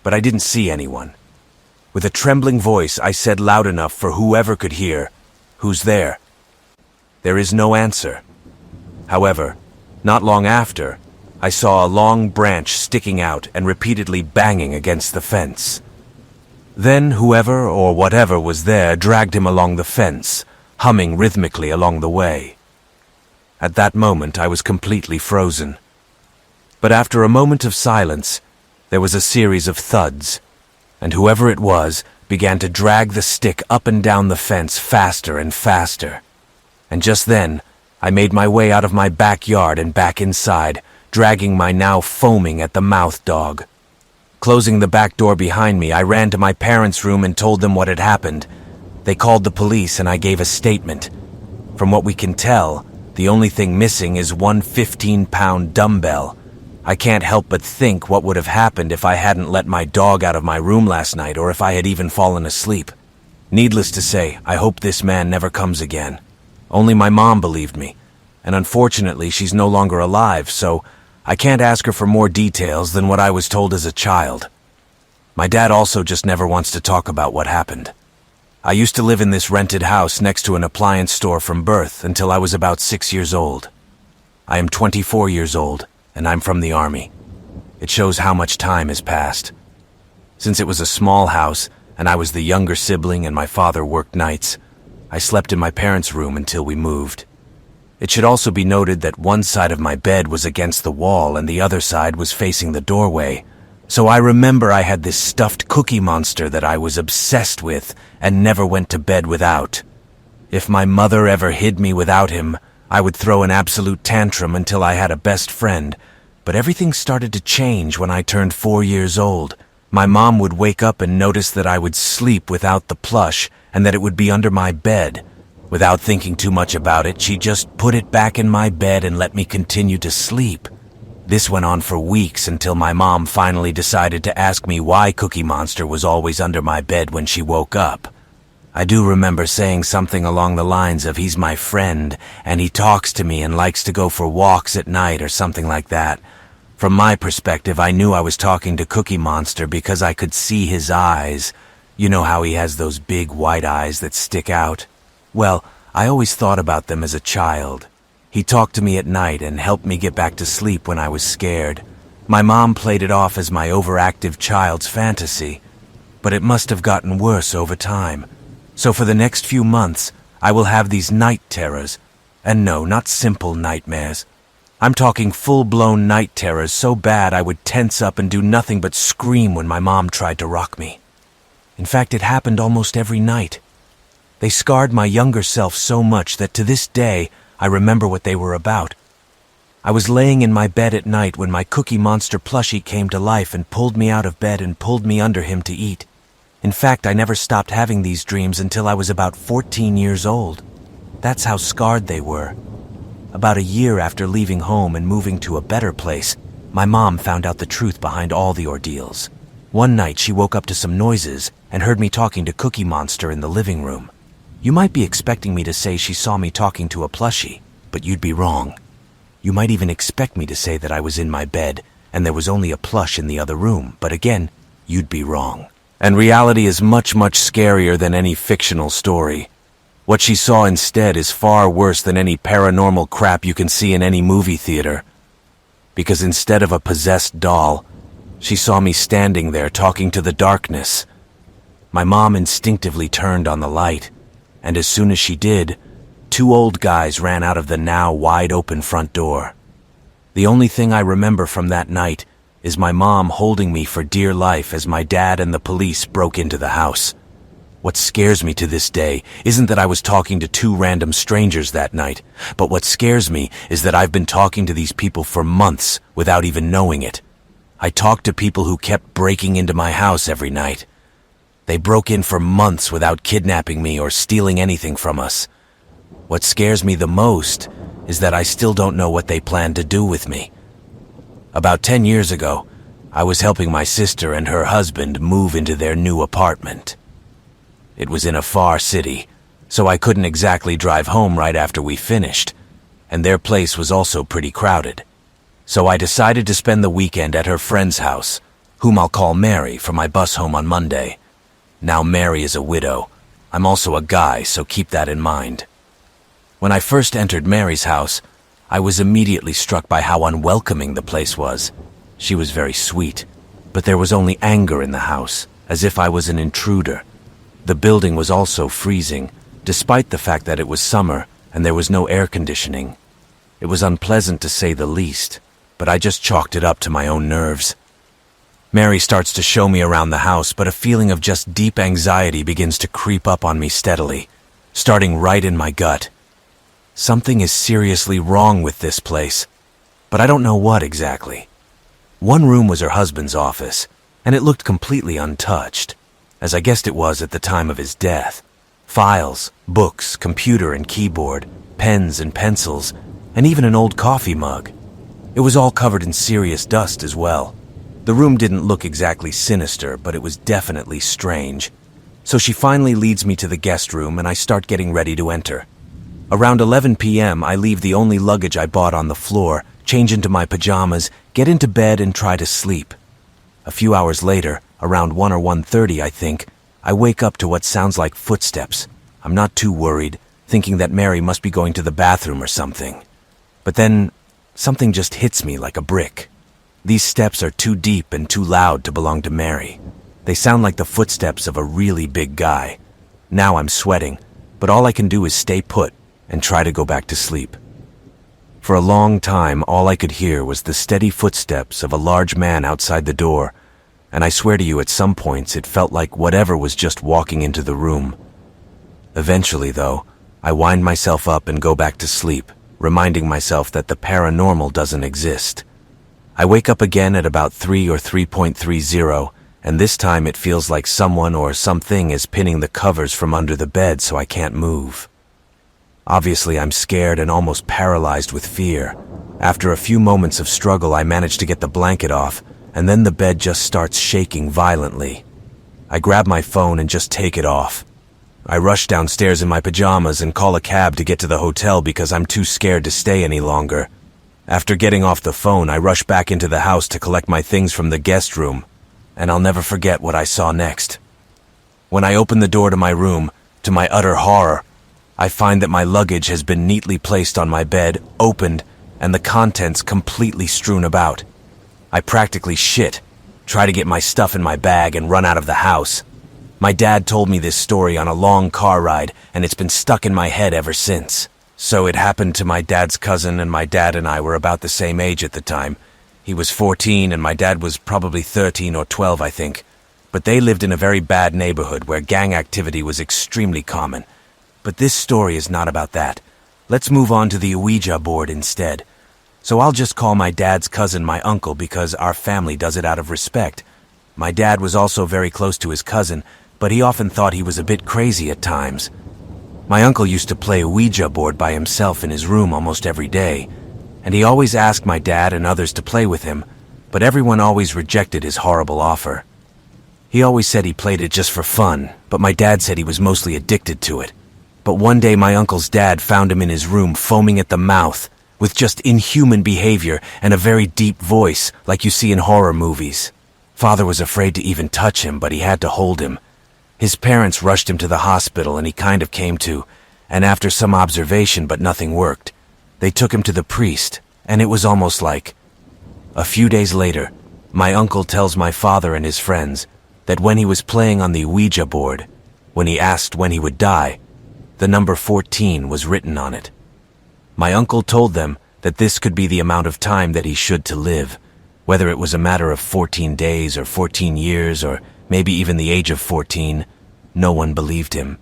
but I didn't see anyone. With a trembling voice, I said loud enough for whoever could hear, "Who's there?" There is no answer. However, not long after, I saw a long branch sticking out and repeatedly banging against the fence. Then whoever or whatever was there dragged him along the fence, humming rhythmically along the way. At that moment, I was completely frozen. But after a moment of silence, there was a series of thuds, and whoever it was began to drag the stick up and down the fence faster and faster. And just then, I made my way out of my backyard and back inside, dragging my now foaming at the mouth dog. Closing the back door behind me, I ran to my parents' room and told them what had happened. They called the police and I gave a statement. From what we can tell, the only thing missing is one 15-pound dumbbell. I can't help but think what would have happened if I hadn't let my dog out of my room last night or if I had even fallen asleep. Needless to say, I hope this man never comes again. Only my mom believed me, and unfortunately she's no longer alive, so I can't ask her for more details than what I was told as a child. My dad also just never wants to talk about what happened. I used to live in this rented house next to an appliance store from birth until I was about 6 years old. I am 24 years old, and I'm from the Army. It shows how much time has passed. Since it was a small house, and I was the younger sibling and my father worked nights, I slept in my parents' room until we moved. It should also be noted that one side of my bed was against the wall and the other side was facing the doorway, so I remember I had this stuffed cookie monster that I was obsessed with and never went to bed without. If my mother ever hid me without him, I would throw an absolute tantrum until I had a best friend, but everything started to change when I turned 4 years old. My mom would wake up and notice that I would sleep without the plush and that it would be under my bed. Without thinking too much about it, she just put it back in my bed and let me continue to sleep. This went on for weeks until my mom finally decided to ask me why Cookie Monster was always under my bed when she woke up. I do remember saying something along the lines of, "He's my friend, and he talks to me and likes to go for walks at night," or something like that. From my perspective, I knew I was talking to Cookie Monster because I could see his eyes, You know how he has those big white eyes that stick out? Well, I always thought about them as a child. He talked to me at night and helped me get back to sleep when I was scared. My mom played it off as my overactive child's fantasy, but it must have gotten worse over time. So for the next few months, I will have these night terrors. And no, not simple nightmares. I'm talking full-blown night terrors so bad I would tense up and do nothing but scream when my mom tried to rock me. In fact, it happened almost every night. They scarred my younger self so much that to this day, I remember what they were about. I was laying in my bed at night when my Cookie Monster plushie came to life and pulled me out of bed and pulled me under him to eat. In fact, I never stopped having these dreams until I was about 14 years old. That's how scarred they were. About a year after leaving home and moving to a better place, my mom found out the truth behind all the ordeals. One night, she woke up to some noises and heard me talking to Cookie Monster in the living room. You might be expecting me to say she saw me talking to a plushie, but you'd be wrong. You might even expect me to say that I was in my bed and there was only a plush in the other room, but again, you'd be wrong. And reality is much, much scarier than any fictional story. What she saw instead is far worse than any paranormal crap you can see in any movie theater. Because instead of a possessed doll, she saw me standing there talking to the darkness. My mom instinctively turned on the light, and as soon as she did, two old guys ran out of the now wide-open front door. The only thing I remember from that night is my mom holding me for dear life as my dad and the police broke into the house. What scares me to this day isn't that I was talking to two random strangers that night, but what scares me is that I've been talking to these people for months without even knowing it. I talked to people who kept breaking into my house every night. They broke in for months without kidnapping me or stealing anything from us. What scares me the most is that I still don't know what they plan to do with me. About 10 years ago, I was helping my sister and her husband move into their new apartment. It was in a far city, so I couldn't exactly drive home right after we finished, and their place was also pretty crowded. So I decided to spend the weekend at her friend's house, whom I'll call Mary, for my bus home on Monday. Now Mary is a widow. I'm also a guy, so keep that in mind. When I first entered Mary's house, I was immediately struck by how unwelcoming the place was. She was very sweet, but there was only anger in the house, as if I was an intruder. The building was also freezing, despite the fact that it was summer and there was no air conditioning. It was unpleasant to say the least, but I just chalked it up to my own nerves. Mary starts to show me around the house, but a feeling of just deep anxiety begins to creep up on me steadily, starting right in my gut. Something is seriously wrong with this place, but I don't know what exactly. One room was her husband's office, and it looked completely untouched, as I guessed it was at the time of his death. Files, books, computer and keyboard, pens and pencils, and even an old coffee mug. It was all covered in serious dust as well. The room didn't look exactly sinister, but it was definitely strange. So she finally leads me to the guest room and I start getting ready to enter. Around 11 p.m., I leave the only luggage I bought on the floor, change into my pajamas, get into bed and try to sleep. A few hours later, around 1 or 1:30, I think, I wake up to what sounds like footsteps. I'm not too worried, thinking that Mary must be going to the bathroom or something. But then, something just hits me like a brick. These steps are too deep and too loud to belong to Mary. They sound like the footsteps of a really big guy. Now I'm sweating, but all I can do is stay put and try to go back to sleep. For a long time, all I could hear was the steady footsteps of a large man outside the door, and I swear to you at some points it felt like whatever was just walking into the room. Eventually, though, I wind myself up and go back to sleep, reminding myself that the paranormal doesn't exist. I wake up again at about 3 or 3.30, and this time it feels like someone or something is pinning the covers from under the bed so I can't move. Obviously, I'm scared and almost paralyzed with fear. After a few moments of struggle, I manage to get the blanket off, and then the bed just starts shaking violently. I grab my phone and just take it off. I rush downstairs in my pajamas and call a cab to get to the hotel because I'm too scared to stay any longer. After getting off the phone, I rush back into the house to collect my things from the guest room, and I'll never forget what I saw next. When I open the door to my room, to my utter horror, I find that my luggage has been neatly placed on my bed, opened, and the contents completely strewn about. I practically shit, try to get my stuff in my bag and run out of the house. My dad told me this story on a long car ride, and it's been stuck in my head ever since. So it happened to my dad's cousin, and my dad and I were about the same age at the time. He was 14 and my dad was probably 13 or 12, I think. But they lived in a very bad neighborhood where gang activity was extremely common. But this story is not about that. Let's move on to the Ouija board instead. So I'll just call my dad's cousin my uncle because our family does it out of respect. My dad was also very close to his cousin, but he often thought he was a bit crazy at times. My uncle used to play Ouija board by himself in his room almost every day, and he always asked my dad and others to play with him, but everyone always rejected his horrible offer. He always said he played it just for fun, but my dad said he was mostly addicted to it. But one day my uncle's dad found him in his room foaming at the mouth, with just inhuman behavior and a very deep voice like you see in horror movies. Father was afraid to even touch him, but he had to hold him. His parents rushed him to the hospital and he kind of came to, and after some observation but nothing worked, they took him to the priest, and it was almost like... A few days later, my uncle tells my father and his friends that when he was playing on the Ouija board, when he asked when he would die, the number 14 was written on it. My uncle told them that this could be the amount of time that he should to live, whether it was a matter of 14 days or 14 years or maybe even the age of 14. No one believed him.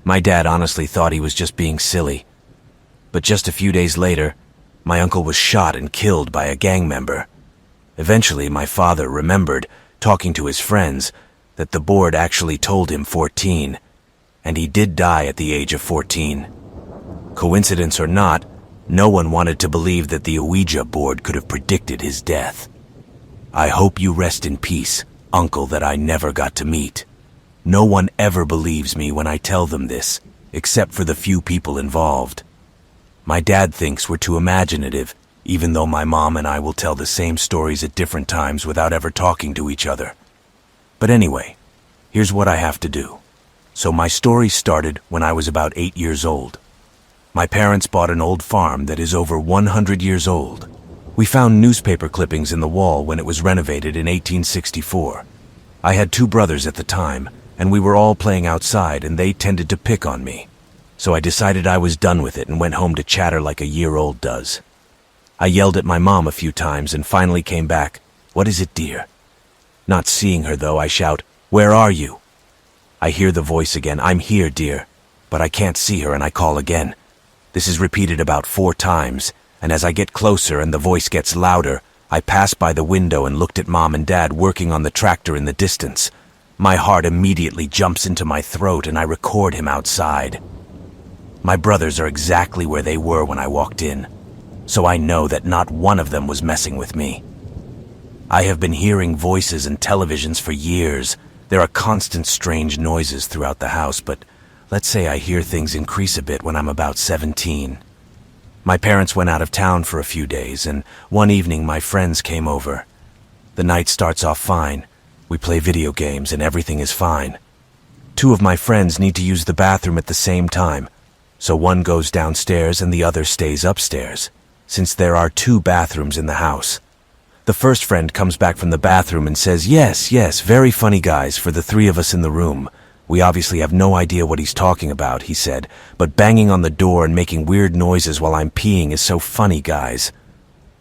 My dad honestly thought he was just being silly. But just a few days later, my uncle was shot and killed by a gang member. Eventually, my father remembered, talking to his friends, that the board actually told him 14, and he did die at the age of 14. Coincidence or not, no one wanted to believe that the Ouija board could have predicted his death. I hope you rest in peace, uncle that I never got to meet. No one ever believes me when I tell them this, except for the few people involved. My dad thinks we're too imaginative, even though my mom and I will tell the same stories at different times without ever talking to each other. But anyway, here's what I have to do. So my story started when I was about 8 years old. My parents bought an old farm that is over 100 years old. We found newspaper clippings in the wall when it was renovated in 1864. I had 2 brothers at the time, and we were all playing outside and they tended to pick on me. So I decided I was done with it and went home to chatter like a year-old does. I yelled at my mom a few times and finally came back, "What is it, dear?" Not seeing her though, I shout, "Where are you?" I hear the voice again, "I'm here, dear," but I can't see her and I call again. This is repeated about 4 times, and as I get closer and the voice gets louder, I passed by the window and looked at Mom and Dad working on the tractor in the distance. My heart immediately jumps into my throat and I record him outside. My brothers are exactly where they were when I walked in, so I know that not one of them was messing with me. I have been hearing voices and televisions for years. There are constant strange noises throughout the house, but let's say I hear things increase a bit when I'm about 17. My parents went out of town for a few days, and one evening my friends came over. The night starts off fine. We play video games and everything is fine. 2 of my friends need to use the bathroom at the same time, so one goes downstairs and the other stays upstairs, since there are 2 bathrooms in the house. The first friend comes back from the bathroom and says, yes, very funny guys for the 3 of us in the room. We obviously have no idea what he's talking about, he said, but banging on the door and making weird noises while I'm peeing is so funny, guys.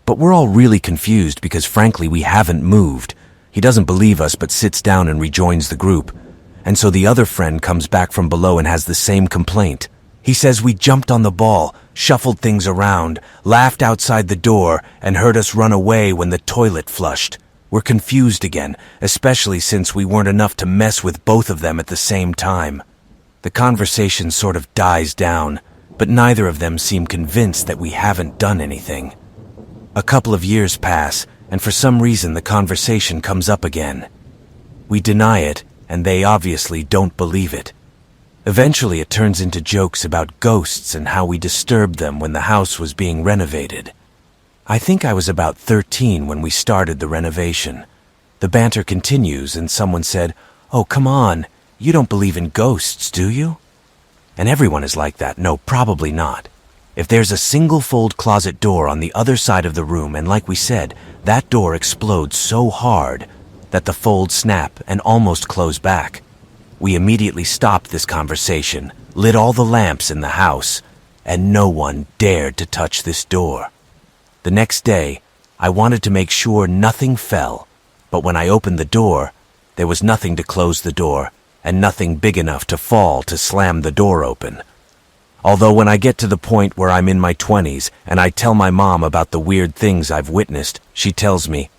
But we're all really confused because frankly we haven't moved. He doesn't believe us but sits down and rejoins the group. And so the other friend comes back from below and has the same complaint. He says we jumped on the ball, shuffled things around, laughed outside the door, and heard us run away when the toilet flushed. We're confused again, especially since we weren't enough to mess with both of them at the same time. The conversation sort of dies down, but neither of them seem convinced that we haven't done anything. A couple of years pass, and for some reason the conversation comes up again. We deny it, and they obviously don't believe it. Eventually it turns into jokes about ghosts and how we disturbed them when the house was being renovated. I think I was about 13 when we started the renovation. The banter continues and someone said, "Oh, come on, "You don't believe in ghosts, do you?" And everyone is like that. No, probably not. If there's a single fold closet door on the other side of the room, and like we said, that door explodes so hard that the folds snap and almost close back, we immediately stopped this conversation, lit all the lamps in the house, and no one dared to touch this door. The next day, I wanted to make sure nothing fell, but when I opened the door, there was nothing to close the door, and nothing big enough to fall to slam the door open. Although when I get to the point where I'm in my 20s and I tell my mom about the weird things I've witnessed, she tells me,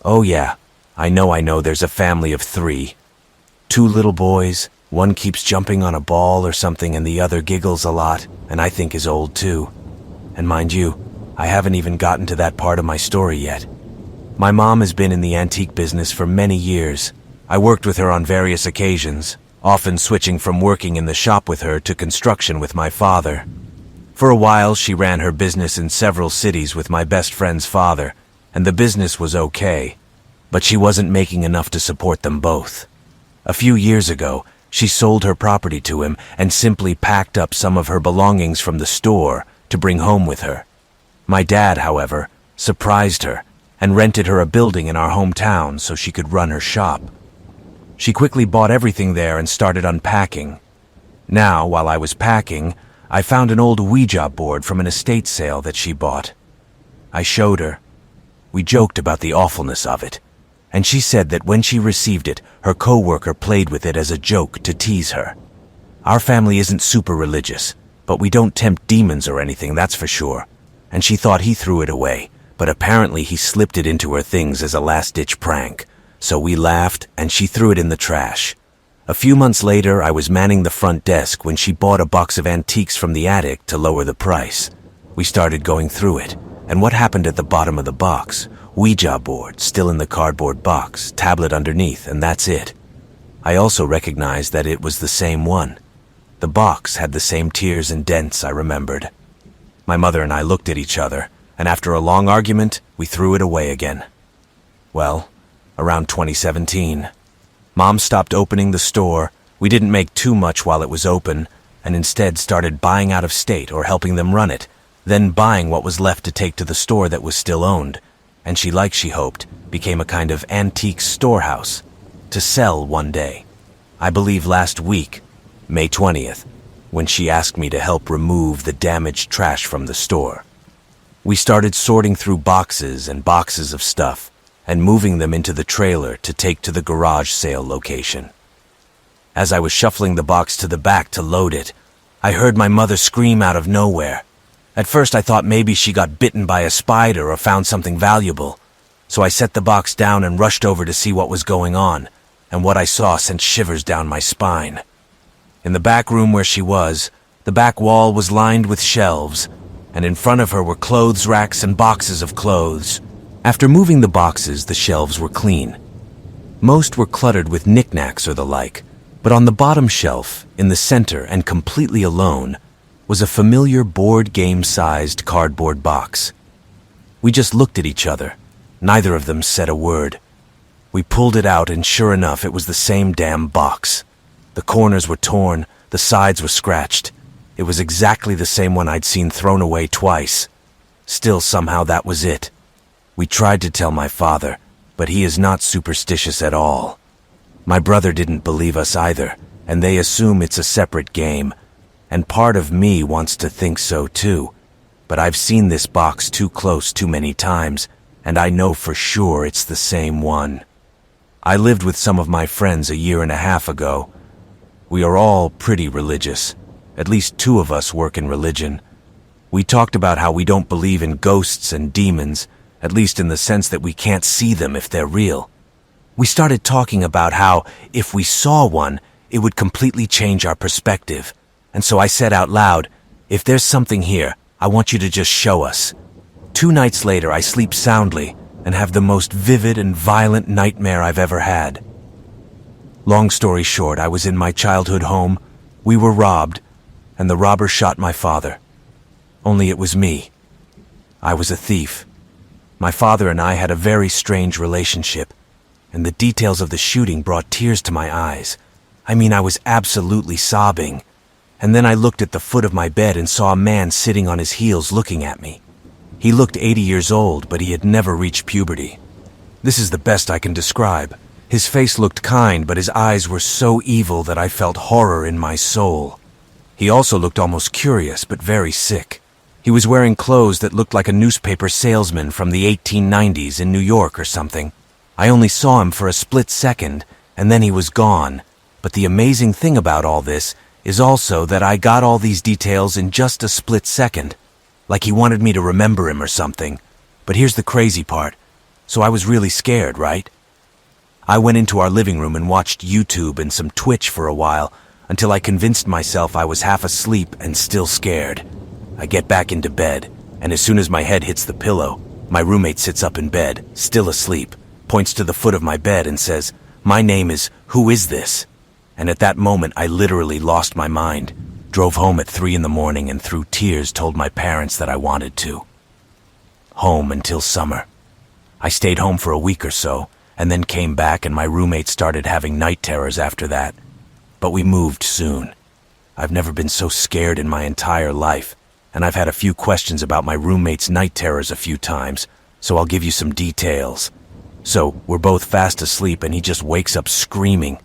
"Oh yeah, I know, there's a family of 3. 2 little boys, one keeps jumping on a ball or something and the other giggles a lot, and I think is old too." And mind you, I haven't even gotten to that part of my story yet. My mom has been in the antique business for many years. I worked with her on various occasions, often switching from working in the shop with her to construction with my father. For a while, she ran her business in several cities with my best friend's father, and the business was okay, but she wasn't making enough to support them both. A few years ago, she sold her property to him and simply packed up some of her belongings from the store to bring home with her. My dad, however, surprised her and rented her a building in our hometown so she could run her shop. She quickly bought everything there and started unpacking. Now, while I was packing, I found an old Ouija board from an estate sale that she bought. I showed her. We joked about the awfulness of it, and she said that when she received it, her co-worker played with it as a joke to tease her. Our family isn't super religious, but we don't tempt demons or anything, that's for sure. And she thought he threw it away, but apparently he slipped it into her things as a last-ditch prank. So we laughed, and she threw it in the trash. A few months later, I was manning the front desk when she bought a box of antiques from the attic to lower the price. We started going through it, and what happened at the bottom of the box? Ouija board, still in the cardboard box, tablet underneath, and that's it. I also recognized that it was the same one. The box had the same tears and dents, I remembered. My mother and I looked at each other, and after a long argument, we threw it away again. Well, around 2017. Mom stopped opening the store. We didn't make too much while it was open, and instead started buying out of state or helping them run it, then buying what was left to take to the store that was still owned. And she, like she hoped, became a kind of antique storehouse to sell one day. I believe last week, May 20th, when she asked me to help remove the damaged trash from the store. We started sorting through boxes and boxes of stuff, and moving them into the trailer to take to the garage sale location. As I was shuffling the box to the back to load it, I heard my mother scream out of nowhere. At first I thought maybe she got bitten by a spider or found something valuable, so I set the box down and rushed over to see what was going on, and what I saw sent shivers down my spine. In the back room where she was, the back wall was lined with shelves, and in front of her were clothes racks and boxes of clothes. After moving the boxes, the shelves were clean. Most were cluttered with knickknacks or the like, but on the bottom shelf, in the center and completely alone, was a familiar board game-sized cardboard box. We just looked at each other. Neither of them said a word. We pulled it out, and sure enough, it was the same damn box. The corners were torn, the sides were scratched. It was exactly the same one I'd seen thrown away twice. Still, somehow that was it. We tried to tell my father, but he is not superstitious at all. My brother didn't believe us either, and they assume it's a separate game, and part of me wants to think so too. But I've seen this box too close too many times, and I know for sure it's the same one. I lived with some of my friends a year and a half ago. We are all pretty religious. At least 2 of us work in religion. We talked about how we don't believe in ghosts and demons, at least in the sense that we can't see them if they're real. We started talking about how, if we saw one, it would completely change our perspective. And so I said out loud, "If there's something here, I want you to just show us." 2 nights later, I sleep soundly and have the most vivid and violent nightmare I've ever had. Long story short, I was in my childhood home, we were robbed, and the robber shot my father. Only it was me. I was a thief. My father and I had a very strange relationship, and the details of the shooting brought tears to my eyes. I was absolutely sobbing. And then I looked at the foot of my bed and saw a man sitting on his heels looking at me. He looked 80 years old, but he had never reached puberty. This is the best I can describe. His face looked kind, but his eyes were so evil that I felt horror in my soul. He also looked almost curious, but very sick. He was wearing clothes that looked like a newspaper salesman from the 1890s in New York or something. I only saw him for a split second, and then he was gone. But the amazing thing about all this is also that I got all these details in just a split second. Like he wanted me to remember him or something. But here's the crazy part. So I was really scared, right? I went into our living room and watched YouTube and some Twitch for a while until I convinced myself I was half asleep and still scared. I get back into bed, and as soon as my head hits the pillow, my roommate sits up in bed, still asleep, points to the foot of my bed and says, "My name is Who Is This?" And at that moment, I literally lost my mind, drove home at 3 in the morning and through tears told my parents that I wanted to. Home until summer. I stayed home for a week or so, and then came back and my roommate started having night terrors after that. But we moved soon. I've never been so scared in my entire life, and I've had a few questions about my roommate's night terrors a few times, so I'll give you some details. So, we're both fast asleep and he just wakes up screaming.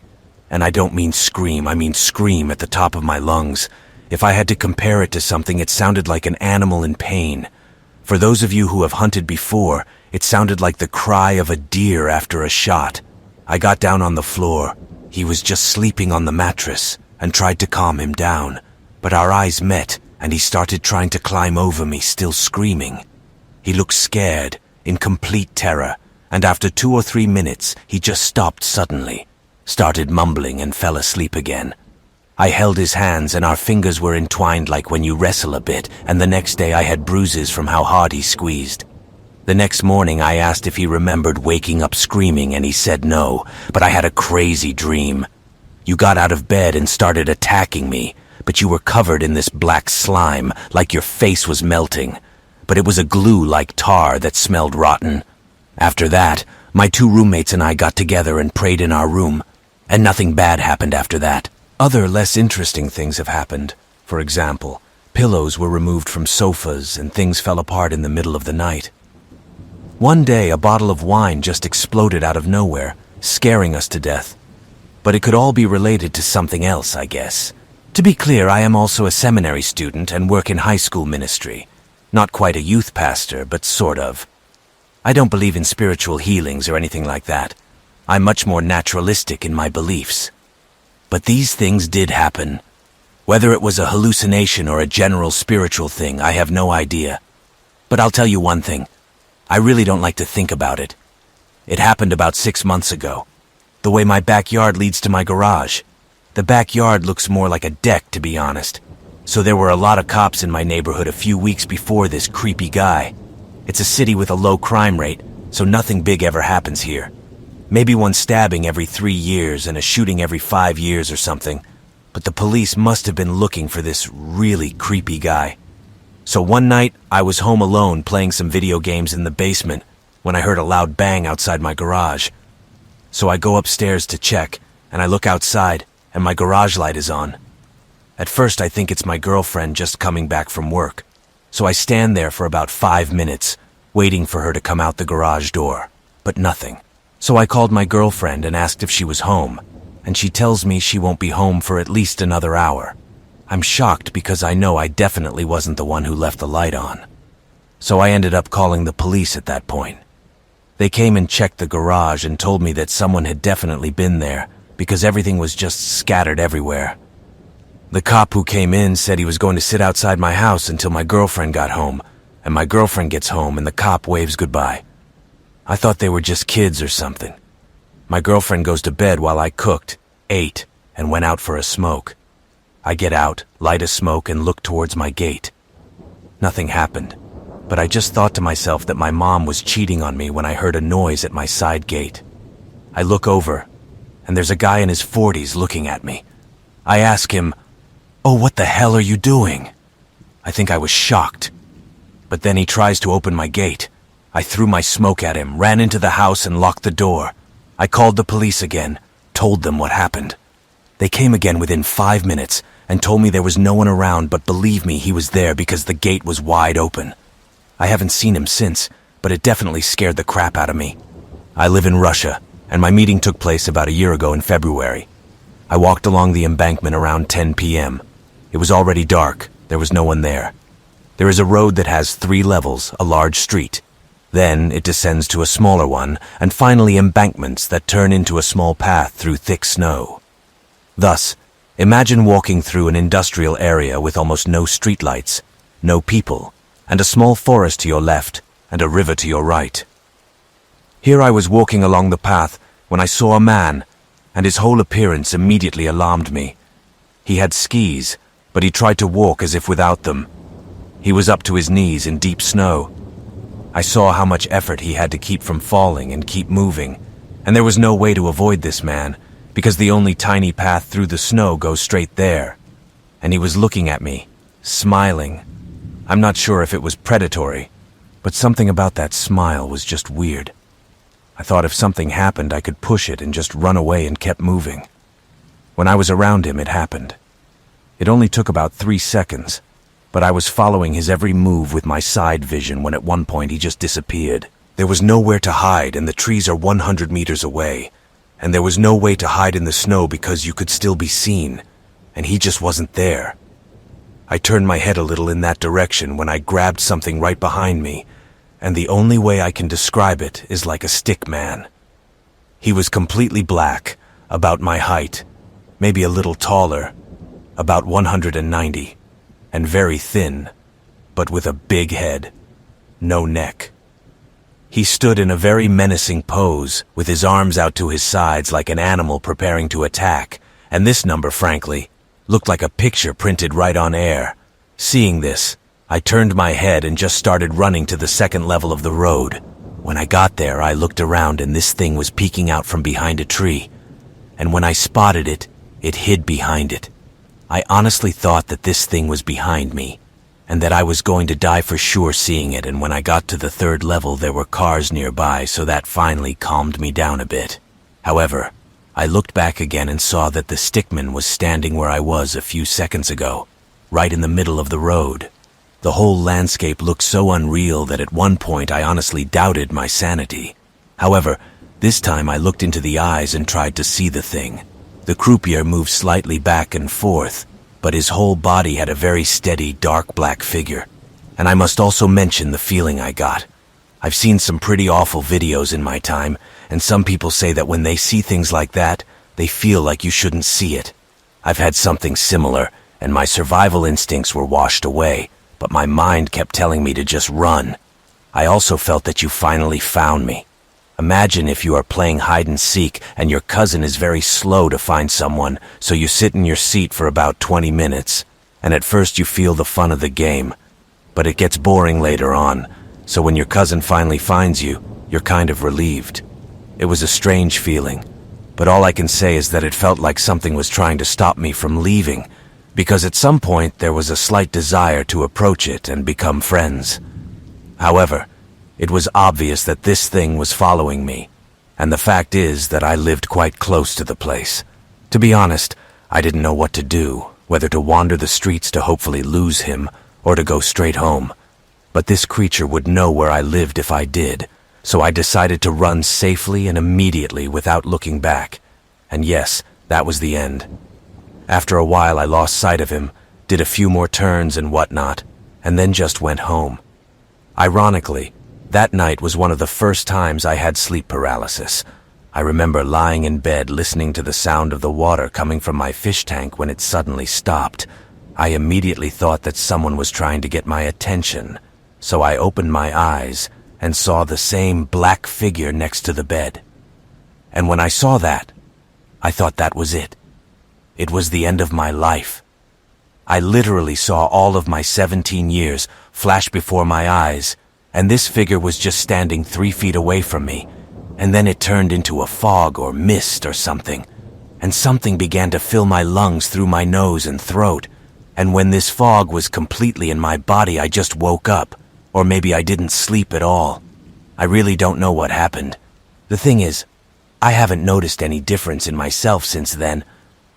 And I don't mean scream, I mean scream at the top of my lungs. If I had to compare it to something, it sounded like an animal in pain. For those of you who have hunted before, it sounded like the cry of a deer after a shot. I got down on the floor. He was just sleeping on the mattress and tried to calm him down. But our eyes met and he started trying to climb over me, still screaming. He looked scared, in complete terror, and after 2 or 3 minutes, he just stopped suddenly, started mumbling and fell asleep again. I held his hands and our fingers were entwined like when you wrestle a bit, and the next day I had bruises from how hard he squeezed. The next morning I asked if he remembered waking up screaming and he said no, but I had a crazy dream. You got out of bed and started attacking me, but you were covered in this black slime, like your face was melting. But it was a glue like tar that smelled rotten. After that, my 2 roommates and I got together and prayed in our room, and nothing bad happened after that. Other less interesting things have happened. For example, pillows were removed from sofas and things fell apart in the middle of the night. One day, a bottle of wine just exploded out of nowhere, scaring us to death. But it could all be related to something else, I guess. To be clear, I am also a seminary student and work in high school ministry. Not quite a youth pastor, but sort of. I don't believe in spiritual healings or anything like that. I'm much more naturalistic in my beliefs. But these things did happen. Whether it was a hallucination or a general spiritual thing, I have no idea. But I'll tell you one thing. I really don't like to think about it. It happened about 6 months ago. The way my backyard leads to my garage. The backyard looks more like a deck, to be honest. So there were a lot of cops in my neighborhood a few weeks before this creepy guy. It's a city with a low crime rate, so nothing big ever happens here. Maybe one stabbing every 3 years and a shooting every 5 years or something. But the police must have been looking for this really creepy guy. So one night, I was home alone playing some video games in the basement when I heard a loud bang outside my garage. So I go upstairs to check, and I look outside, and my garage light is on. At first, I think it's my girlfriend just coming back from work. So I stand there for about 5 minutes, waiting for her to come out the garage door. But nothing. So I called my girlfriend and asked if she was home, and she tells me she won't be home for at least another hour. I'm shocked because I know I definitely wasn't the one who left the light on. So I ended up calling the police at that point. They came and checked the garage and told me that someone had definitely been there because everything was just scattered everywhere. The cop who came in said he was going to sit outside my house until my girlfriend got home, and my girlfriend gets home and the cop waves goodbye. I thought they were just kids or something. My girlfriend goes to bed while I cooked, ate, and went out for a smoke. I get out, light a smoke, and look towards my gate. Nothing happened, but I just thought to myself that my mom was cheating on me when I heard a noise at my side gate. I look over, and there's a guy in his 40s looking at me. I ask him, "Oh, what the hell are you doing?" I think I was shocked. But then he tries to open my gate. I threw my smoke at him, ran into the house, and locked the door. I called the police again, told them what happened. They came again within 5 minutes and told me there was no one around, but believe me, he was there because the gate was wide open. I haven't seen him since, but it definitely scared the crap out of me. I live in Russia, and my meeting took place about a year ago in February. I walked along the embankment around 10 p.m. It was already dark. There was no one there. There is a road that has 3 levels, a large street. Then it descends to a smaller one, and finally embankments that turn into a small path through thick snow. Thus, imagine walking through an industrial area with almost no streetlights, no people, and a small forest to your left and a river to your right. Here I was walking along the path when I saw a man, and his whole appearance immediately alarmed me. He had skis, but he tried to walk as if without them. He was up to his knees in deep snow. I saw how much effort he had to keep from falling and keep moving, and there was no way to avoid this man, because the only tiny path through the snow goes straight there. And he was looking at me, smiling. I'm not sure if it was predatory, but something about that smile was just weird. I thought if something happened, I could push it and just run away, and kept moving. When I was around him, it happened. It only took about 3 seconds, but I was following his every move with my side vision when at one point he just disappeared. There was nowhere to hide, and the trees are 100 meters away, and there was no way to hide in the snow because you could still be seen, and he just wasn't there. I turned my head a little in that direction when I grabbed something right behind me, and the only way I can describe it is like a stick man. He was completely black, about my height, maybe a little taller, about 190, and very thin, but with a big head, no neck. He stood in a very menacing pose, with his arms out to his sides like an animal preparing to attack, and this number, frankly, looked like a picture printed right on air. Seeing this, I turned my head and just started running to the second level of the road. When I got there, I looked around and this thing was peeking out from behind a tree, and when I spotted it, it hid behind it. I honestly thought that this thing was behind me, and that I was going to die for sure seeing it, and when I got to the 3rd level there were cars nearby, so that finally calmed me down a bit. However, I looked back again and saw that the stickman was standing where I was a few seconds ago, right in the middle of the road. The whole landscape looked so unreal that at one point I honestly doubted my sanity. However, this time I looked into the eyes and tried to see the thing. The croupier moved slightly back and forth, but his whole body had a very steady, dark black figure. And I must also mention the feeling I got. I've seen some pretty awful videos in my time, and some people say that when they see things like that, they feel like you shouldn't see it. I've had something similar, and my survival instincts were washed away, but my mind kept telling me to just run. I also felt that you finally found me. Imagine if you are playing hide and seek and your cousin is very slow to find someone, so you sit in your seat for about 20 minutes, and at first you feel the fun of the game, but it gets boring later on, so when your cousin finally finds you, you're kind of relieved. It was a strange feeling, but all I can say is that it felt like something was trying to stop me from leaving, because at some point there was a slight desire to approach it and become friends. However, it was obvious that this thing was following me, and the fact is that I lived quite close to the place. To be honest, I didn't know what to do, whether to wander the streets to hopefully lose him, or to go straight home. But this creature would know where I lived if I did, so I decided to run safely and immediately without looking back. And yes, that was the end. After a while I lost sight of him, did a few more turns and whatnot, and then just went home. Ironically, that night was one of the first times I had sleep paralysis. I remember lying in bed listening to the sound of the water coming from my fish tank when it suddenly stopped. I immediately thought that someone was trying to get my attention, so I opened my eyes and saw the same black figure next to the bed. And when I saw that, I thought that was it. It was the end of my life. I literally saw all of my 17 years flash before my eyes, and this figure was just standing 3 feet away from me, and then it turned into a fog or mist or something, and something began to fill my lungs through my nose and throat, and when this fog was completely in my body, I just woke up, or maybe I didn't sleep at all. I really don't know what happened. The thing is, I haven't noticed any difference in myself since then.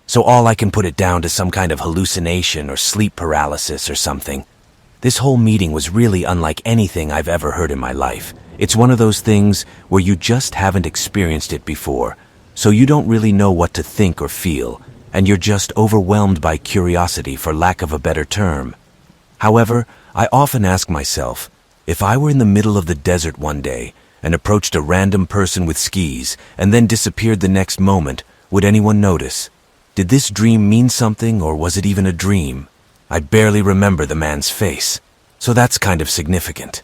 so all I can put it down to some kind of hallucination or sleep paralysis or something. This whole meeting was really unlike anything I've ever heard in my life. It's one of those things where you just haven't experienced it before, so you don't really know what to think or feel, and you're just overwhelmed by curiosity, for lack of a better term. However, I often ask myself, if I were in the middle of the desert one day and approached a random person with skis and then disappeared the next moment, would anyone notice? Did this dream mean something, or was it even a dream? I barely remember the man's face, so that's kind of significant.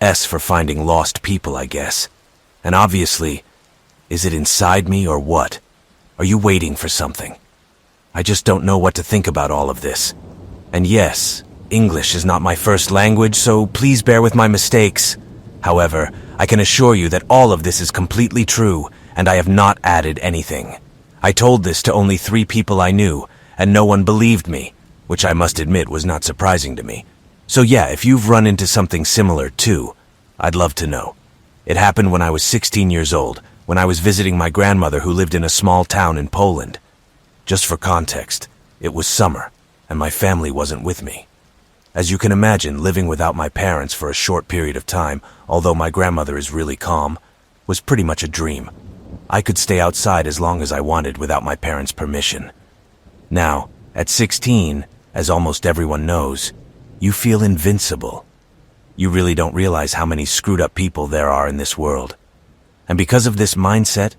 S for finding lost people, I guess. And obviously, is it inside me or what? Are you waiting for something? I just don't know what to think about all of this. And yes, English is not my first language, so please bear with my mistakes. However, I can assure you that all of this is completely true, and I have not added anything. I told this to only 3 people I knew, and no one believed me, which I must admit was not surprising to me. So yeah, if you've run into something similar too, I'd love to know. It happened when I was 16 years old, when I was visiting my grandmother who lived in a small town in Poland. Just for context, it was summer, and my family wasn't with me. As you can imagine, living without my parents for a short period of time, although my grandmother is really calm, was pretty much a dream. I could stay outside as long as I wanted without my parents' permission. Now, at 16, as almost everyone knows, you feel invincible. You really don't realize how many screwed up people there are in this world. And because of this mindset,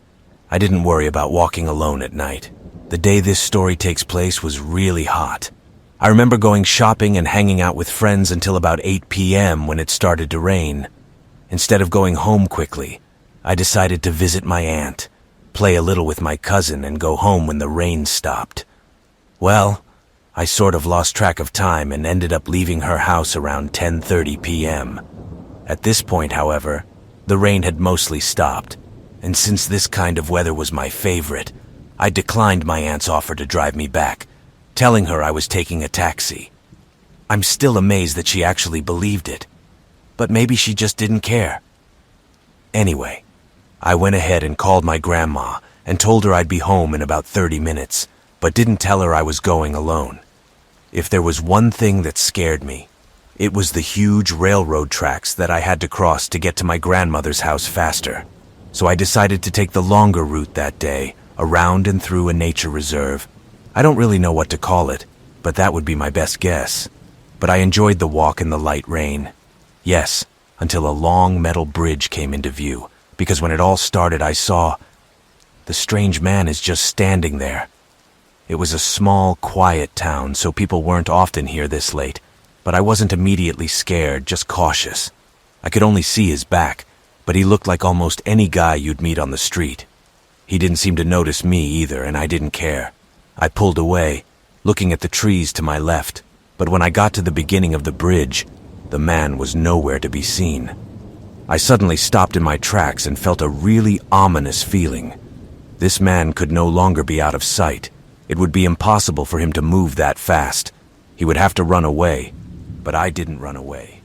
I didn't worry about walking alone at night. The day this story takes place was really hot. I remember going shopping and hanging out with friends until about 8 p.m. when it started to rain. Instead of going home quickly, I decided to visit my aunt, play a little with my cousin, and go home when the rain stopped. Well, I sort of lost track of time and ended up leaving her house around 10:30 p.m. At this point, however, the rain had mostly stopped, and since this kind of weather was my favorite, I declined my aunt's offer to drive me back, telling her I was taking a taxi. I'm still amazed that she actually believed it, but maybe she just didn't care. Anyway, I went ahead and called my grandma and told her I'd be home in about 30 minutes, but didn't tell her I was going alone. If there was one thing that scared me, it was the huge railroad tracks that I had to cross to get to my grandmother's house faster. So I decided to take the longer route that day, around and through a nature reserve. I don't really know what to call it, but that would be my best guess. But I enjoyed the walk in the light rain. Yes, until a long metal bridge came into view, because when it all started I saw the strange man is just standing there. It was a small, quiet town, so people weren't often here this late, but I wasn't immediately scared, just cautious. I could only see his back, but he looked like almost any guy you'd meet on the street. He didn't seem to notice me either, and I didn't care. I pulled away, looking at the trees to my left, but when I got to the beginning of the bridge, the man was nowhere to be seen. I suddenly stopped in my tracks and felt a really ominous feeling. This man could no longer be out of sight. It would be impossible for him to move that fast. He would have to run away, but I didn't run away.